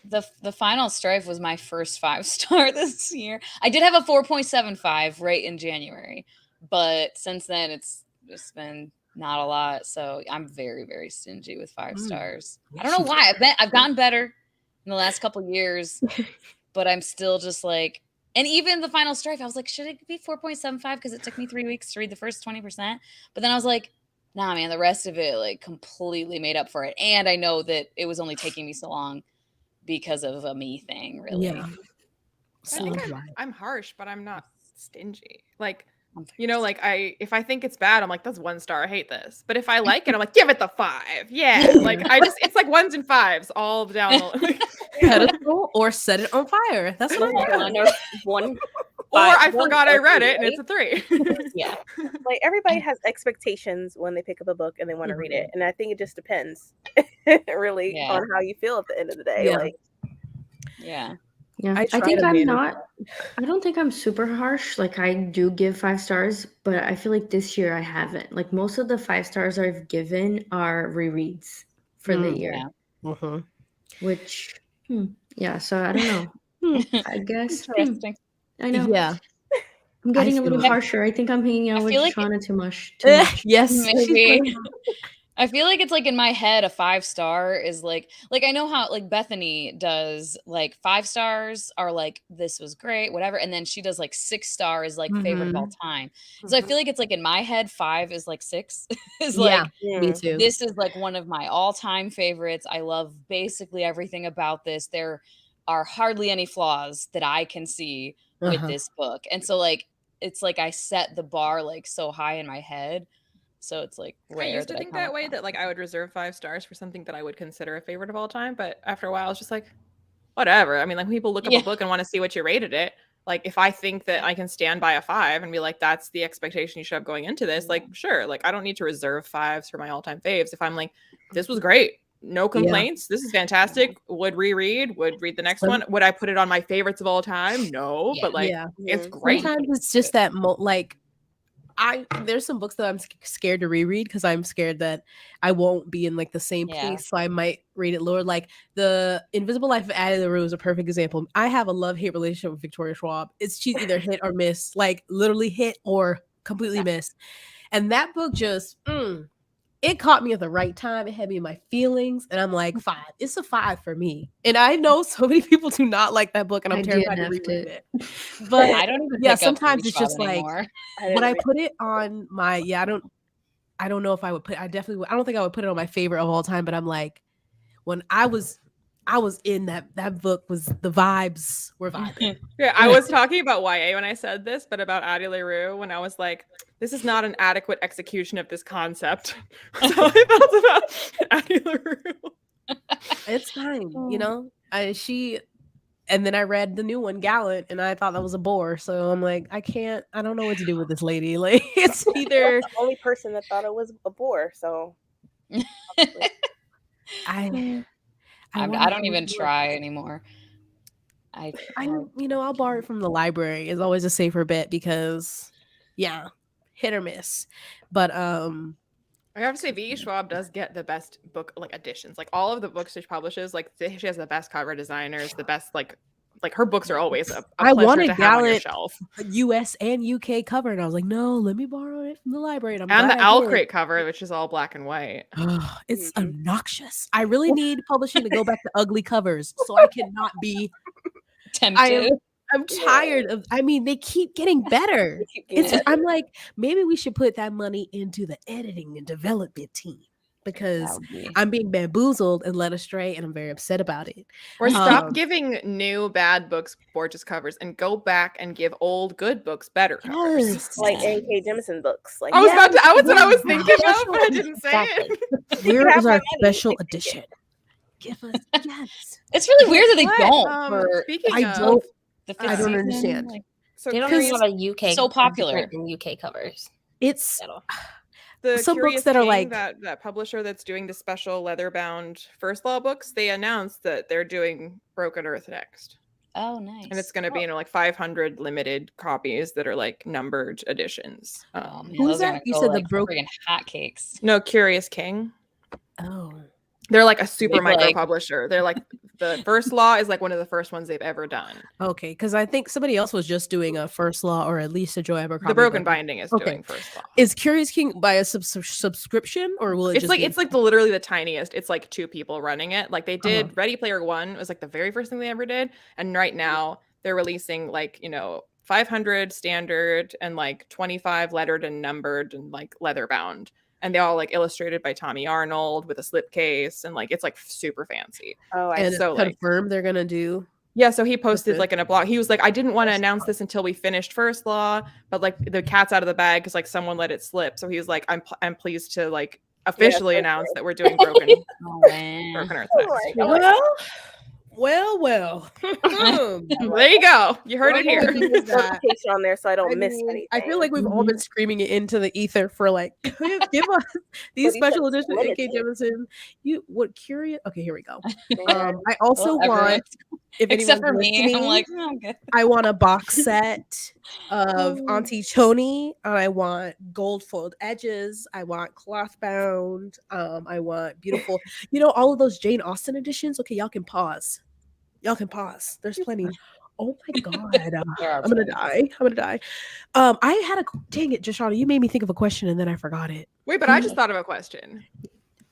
The Final Strife was my first 5-star this year. I did have a 4.75 right in January, but since then it's just been not a lot. So I'm very, very stingy with 5 stars. I don't know why. I've gotten better in the last couple years, but I'm still just like, and even the Final Strife, I was like, should it be 4.75 because it took me 3 weeks to read the first 20%? But then I was like, nah, man, the rest of it like completely made up for it. And I know that it was only taking me so long because of a me thing, really. Yeah. I think I'm harsh, but I'm not stingy. Like, You know, like if I think it's bad, I'm like, that's 1 star. I hate this. But if I like it, I'm like, give it the 5. Yeah. Like it's like 1s and 5s all down the pedestal or set it on fire. That's what I do. One. Or I forgot I read it and it's a 3. Yeah. Like everybody has expectations when they pick up a book and they want to read it. And I think it just depends really on how you feel at the end of the day. Yeah. Like Yeah. I think I don't think I'm super harsh. Like I do give 5 stars, but I feel like this year I haven't. Like most of the 5 stars I've given are rereads for the year. Which yeah, so I don't know. I guess interesting. I know. Yeah. I'm getting a little harsher. I think I'm hanging out with Shauna too much. Yes. Maybe. I feel like it's like in my head, a 5 star is like I know how like Bethany does like 5 stars are like, this was great, whatever. And then she does like 6 stars, like favorite of all time. So I feel like it's like in my head, 5 is like 6 is like, me too. This is like one of my all time favorites. I love basically everything about this. There are hardly any flaws that I can see with this book. And so like, it's like I set the bar like so high in my head. So it's like I used to think that way, that like I would reserve 5 stars for something that I would consider a favorite of all time. But after a while, it's just like, whatever. I mean, like when people look up a book and want to see what you rated it. Like if I think that I can stand by a 5 and be like, that's the expectation you should have going into this. Like, sure. Like I don't need to reserve 5s for my all-time faves. If I'm like, this was great. No complaints. This is fantastic. Would reread. Would read the next one. Would I put it on my favorites of all time? No. But like, it's great. Sometimes it's just that like there's some books that I'm scared to reread because I'm scared that I won't be in like the same place, so I might rate it lower. Like the Invisible Life of Addie LaRue is a perfect example. I have a love-hate relationship with Victoria Schwab. She's either hit or miss, like literally hit or completely miss. And that book just it caught me at the right time. It had me in my feelings, and I'm like 5. It's a 5 for me. And I know so many people do not like that book, and I'm terrified to reread it. But I don't even sometimes it's just anymore. Like when I put it on my I don't know if I would put I don't think I would put it on my favorite of all time, but I'm like when I was in that book was the vibes were vibing. Yeah, I was talking about YA when I said this, but about Addie LaRue when I was like, this is not an adequate execution of this concept. So I felt about Addie LaRue. It's fine, you know. And then I read the new one, Gallant, and I thought that was a bore. So I'm like, I don't know what to do with this lady. Like it's either the only person that thought it was a bore. So I don't even try anymore. I'll borrow it from the library. It's always a safer bet because hit or miss. But I have to say, V.E. Schwab does get the best book like editions. Like all of the books she publishes, like she has the best cover designers, the best like her books are always a I pleasure wanted to have on your Gallant shelf. US and UK cover, and I was like, no, let me borrow it from the library. And the Owl Crate cover, which is all black and white. It's obnoxious. I really need publishing to go back to ugly covers so I cannot be tempted. I'm tired of. I mean, they keep getting better. I'm like, maybe we should put that money into the editing and development team because I'm being bamboozled and led astray, and I'm very upset about it. Or stop giving new bad books gorgeous covers and go back and give old good books better covers. Yes. Like A.K. Jemisin books. Like I was about to. I was what I was thinking of, but I didn't say it. Where is our special edition? Give us It's really weird that they don't. Speaking of. I don't understand. Like, so they don't really have a UK so popular in UK covers. It's the some Curious books that are King, like that publisher that's doing the special leather-bound First Law books. They announced that they're doing Broken Earth next. Oh, nice! And it's going to be like 500 limited copies that are like numbered editions. Who's that? You said like the Broken hotcakes. No, Curious King. Oh. They're like a super micro publisher. They're like the First Law is like one of the first ones they've ever done. Okay, because I think somebody else was just doing a First Law, or at least a Joy Abercrombie. The Broken Binding is doing First Law. Is Curious King by a subscription, or will it? It's like literally the tiniest. It's like 2 people running it. Like they did Ready Player One was like the very first thing they ever did, and right now they're releasing like 500 standard and like 25 lettered and numbered and like leather bound. And they all like illustrated by Tommy Arnold with a slipcase, and like it's like super fancy. Oh, and so confirmed they're gonna do Yeah, so he posted like in a blog. He was like, I didn't want to announce this until we finished First Law, but like the cat's out of the bag because like someone let it slip. So he was like, I'm pleased to like officially announce that we're doing Broken Earth next. Well. There you go. You heard it here. Notification on there so I don't miss anything. I feel like we've all been screaming it into the ether for like, give us these special editions. A.K. Jemison, you what curious? Okay, here we go. I also want, if except for me, me, I'm like, oh, good. I want a box set of Auntie Tony. I want gold fold edges. I want cloth bound. I want beautiful, all of those Jane Austen editions. Okay, y'all can pause. There's plenty. Oh my god, I'm gonna die. I had a dang it, Joshana, you made me think of a question and then I forgot it. Wait, but I just thought of a question.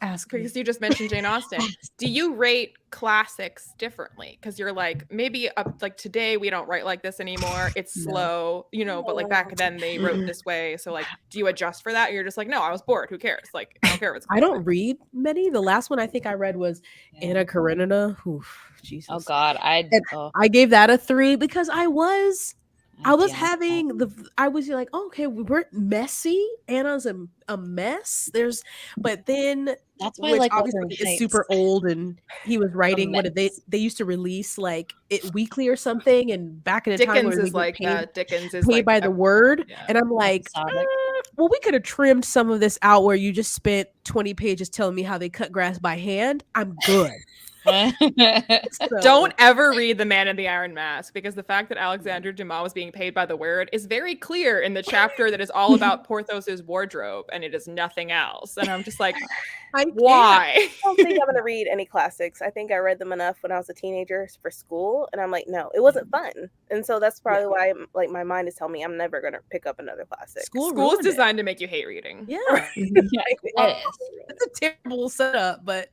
Ask because you just mentioned Jane Austen. Do you rate classics differently? Because you're like, maybe like today we don't write like this anymore. It's slow, but like back then they wrote this way. So like, do you adjust for that? Or you're just like, no, I was bored. Who cares? Like, I don't care what's. I don't read many. The last one I think I read was Anna Karenina. Oof, Jesus. Oh God, I gave that a 3 because I was having I was like, oh, okay, we weren't messy. Anna's a mess. But then that's why like obviously is super old, and he was writing what they used to release like it weekly or something, and back in the time where is like Dickens is paid like by the word, and I'm like, well, we could have trimmed some of this out where you just spent 20 pages telling me how they cut grass by hand. I'm good. Don't ever read The Man in the Iron Mask, because the fact that Alexandre Dumas was being paid by the word is very clear in the chapter that is all about Porthos's wardrobe, and it is nothing else. And I'm just like, why? I don't think I'm gonna read any classics. I think I read them enough when I was a teenager for school, and I'm like, no, it wasn't fun. And so that's probably why like my mind is telling me I'm never gonna pick up another classic. School is designed to make you hate reading. Yeah. It's a terrible setup, but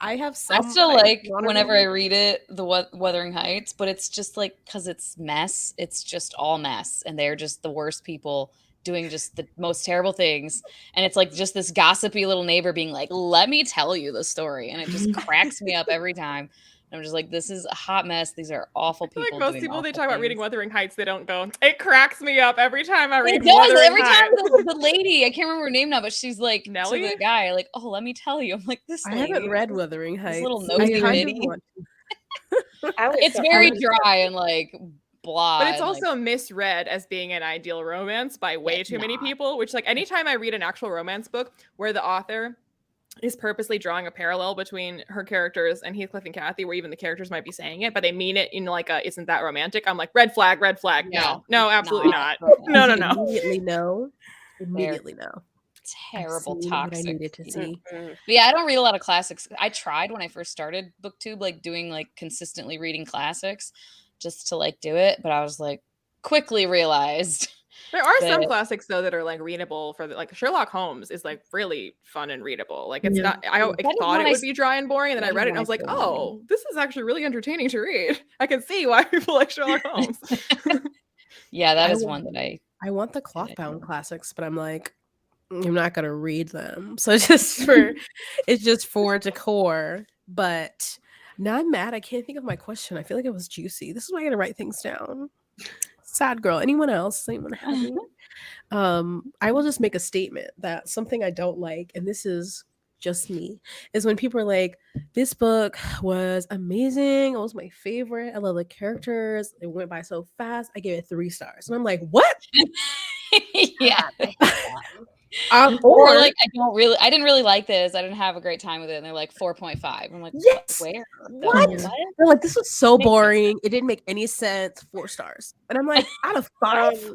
I have some. I still like whenever I read it, the Wuthering Heights, but it's just like because it's mess. It's just all mess, and they're just the worst people doing just the most terrible things. And it's like just this gossipy little neighbor being like, "Let me tell you the story," and it just cracks me up every time. I'm just like, this is a hot mess. These are awful people. Like most people, they talk about reading Wuthering Heights. They don't go, it cracks me up every time I read Every time the lady, I can't remember her name now, but she's like, Nelly? to the guy, like, oh, let me tell you. I'm like, this lady. I haven't read Wuthering Heights. This little nosy lady. It's very dry and like blah. But it's also misread as being an ideal romance by way too many people, which like anytime I read an actual romance book where the author is purposely drawing a parallel between her characters and Heathcliff and Cathy, where even the characters might be saying it, but they mean it in like a "isn't that romantic?" I'm like, red flag. Yeah. No, absolutely not. No. Immediately no. Terrible, toxic. I needed to see. But yeah, I don't read a lot of classics. I tried when I first started BookTube, like doing like consistently reading classics, just to like do it. But I was like, quickly realized. There are some classics though that are like readable for like Sherlock Holmes is like really fun and readable. Like it's not. I thought it would be dry and boring, and then I read it and I was like, oh, this is actually really entertaining to read. I can see why people like Sherlock Holmes. Yeah, that is one that I want the cloth bound classics, but I'm like, I'm not gonna read them. So it's just for decor. But now I'm mad. I can't think of my question. I feel like it was juicy. This is why I gotta write things down. Sad girl. Anyone else? Anyone have any? I will just make a statement that something I don't like, and this is just me, is when people are like, this book was amazing. It was my favorite. I love the characters. It went by so fast. I gave it 3 stars. And I'm like, what? Yeah. Or like, I didn't really like this. I didn't have a great time with it. And they're like 4.5. I'm like, yes. Where? What? They're like, this was so boring. It didn't make any sense. 4 stars. And I'm like, out of 5.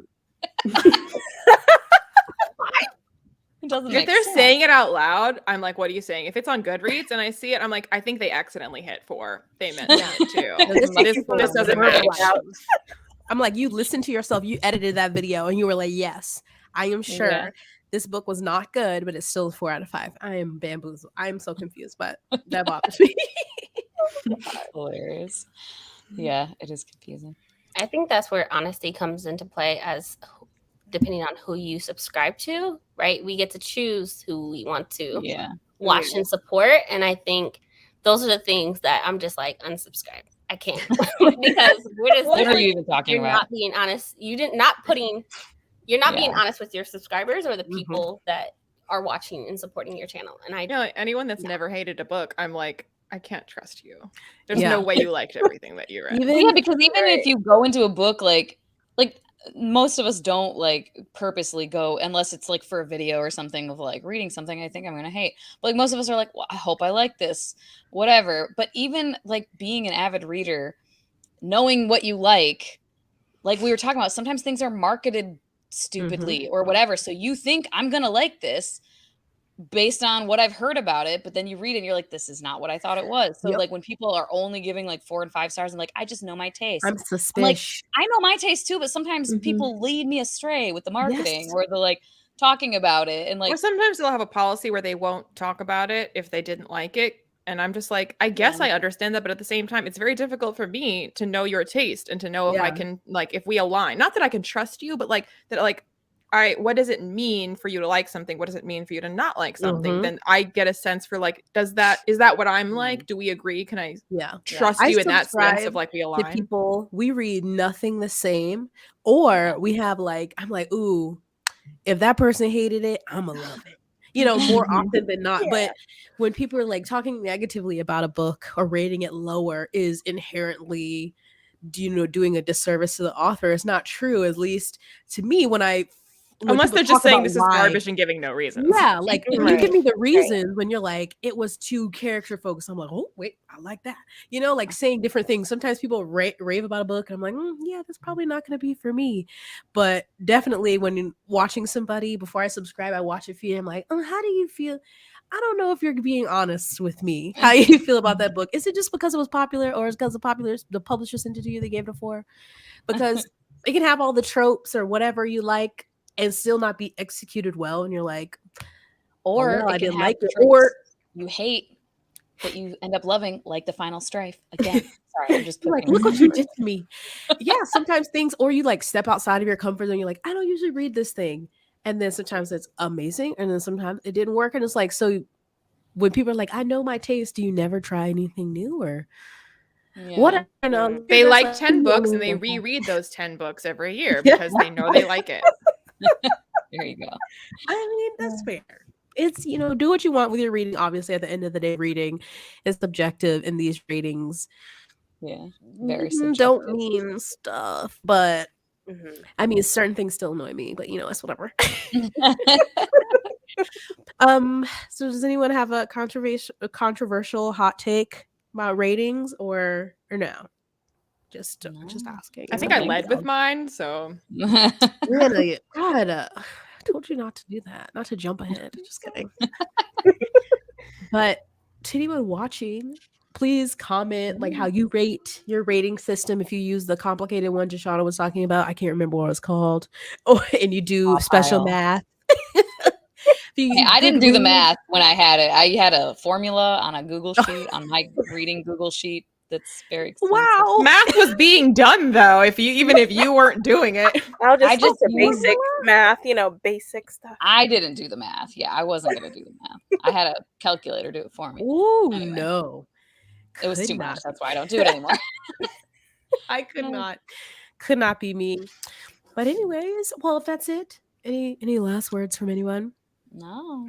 It doesn't if they're saying it out loud, I'm like, what are you saying? If it's on Goodreads and I see it, I'm like, I think they accidentally hit 4. They meant that too. This doesn't match. I'm like, you listened to yourself. You edited that video and you were like, yes, I am sure this book was not good, but it's still a 4 out of 5. I am bamboozled. I am so confused, but that bothers me. Hilarious. Yeah, it is confusing. I think that's where honesty comes into play, as depending on who you subscribe to, right? We get to choose who we want to watch and support. And I think those are the things that I'm just like, unsubscribe. I can't because we're just what are you even talking you're about? not being honest. You're not being honest with your subscribers or the people that are watching and supporting your channel. And like anyone that's never hated a book, I'm like, I can't trust you. There's no way you liked everything that you read. Because even if you go into a book, like most of us don't like purposely go unless it's like for a video or something of like reading something I think I'm gonna hate. But like most of us are like, well, I hope I like this, whatever. But even like being an avid reader, knowing what you like we were talking about, sometimes things are marketed stupidly or whatever. So you think I'm gonna like this based on what I've heard about it, but then you read it and you're like, this is not what I thought it was. So like when people are only giving like 4 and 5 stars and like, I just know my taste. I'm suspicious. I'm like, I know my taste too, but sometimes people lead me astray with the marketing or the like talking about it. And like, or sometimes they'll have a policy where they won't talk about it if they didn't like it. And I'm just like, I guess I understand that, but at the same time, it's very difficult for me to know your taste and to know if I can, like, if we align. Not that I can trust you, but like that, like, all right, what does it mean for you to like something? What does it mean for you to not like something? Then I get a sense for like, is that what I'm like? Do we agree? Can I trust you in that sense of like we align? To people, we read nothing the same, or we have like, I'm like, ooh, if that person hated it, I'ma love it. You know, more often than not. But when people are like talking negatively about a book or rating it lower is inherently, doing a disservice to the author. It's not true, at least to me, unless they're just saying this is garbage and giving no reasons. Yeah, like if you give me the reasons when you're like, it was too character focused, I'm like, oh wait, I like that. Like saying different things. Sometimes people rave about a book and I'm like, yeah, that's probably not going to be for me. But definitely when watching somebody, before I subscribe, I watch a few and I'm like, how do you feel? I don't know if you're being honest with me. How you feel about that book? Is it just because it was popular, or is it because the publisher sent it to you, they gave it a 4? Because it can have all the tropes or whatever you like and still not be executed well, and you're like, or I didn't like it, or you hate but you end up loving, like The Final Strife. Again, sorry, I'm just like, look what you did to me. Yeah, sometimes things, or you like step outside of your comfort zone. You're like, I don't usually read this thing, and then sometimes it's amazing, and then sometimes it didn't work, and it's like, so when people are like, I know my taste, do you never try anything new or? What they like 10 books and they reread those 10 books every year because they know they like it. There you go. I mean, that's fair. It's, do what you want with your reading. Obviously, at the end of the day, reading is subjective, and these ratings very subjective. Don't mean stuff, but I mean, certain things still annoy me, but it's whatever. So does anyone have a controversial hot take about ratings or no? Just asking. I think I led with mine, so really, God, I told you not to do that, not to jump ahead. Just kidding. But to anyone watching, please comment like how you rate your rating system. If you use the complicated one Jashauna was talking about, I can't remember what it was called. And you do special math. I didn't do the math when I had it. I had a formula on a Google sheet, on my reading Google sheet. That's very expensive. Wow. Math was being done though, if you weren't doing it. I just basic math, basic stuff. I didn't do the math. Yeah, I wasn't gonna do the math. I had a calculator do it for me. Ooh, anyway, no. It was too much. That's why I don't do it anymore. I could not be me. But anyways, well, if that's it, any last words from anyone? No.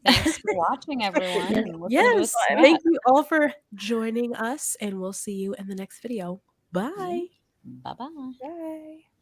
Thanks for watching, everyone. Yes, thank you all for joining us, and we'll see you in the next video. Bye. Bye-bye. Bye.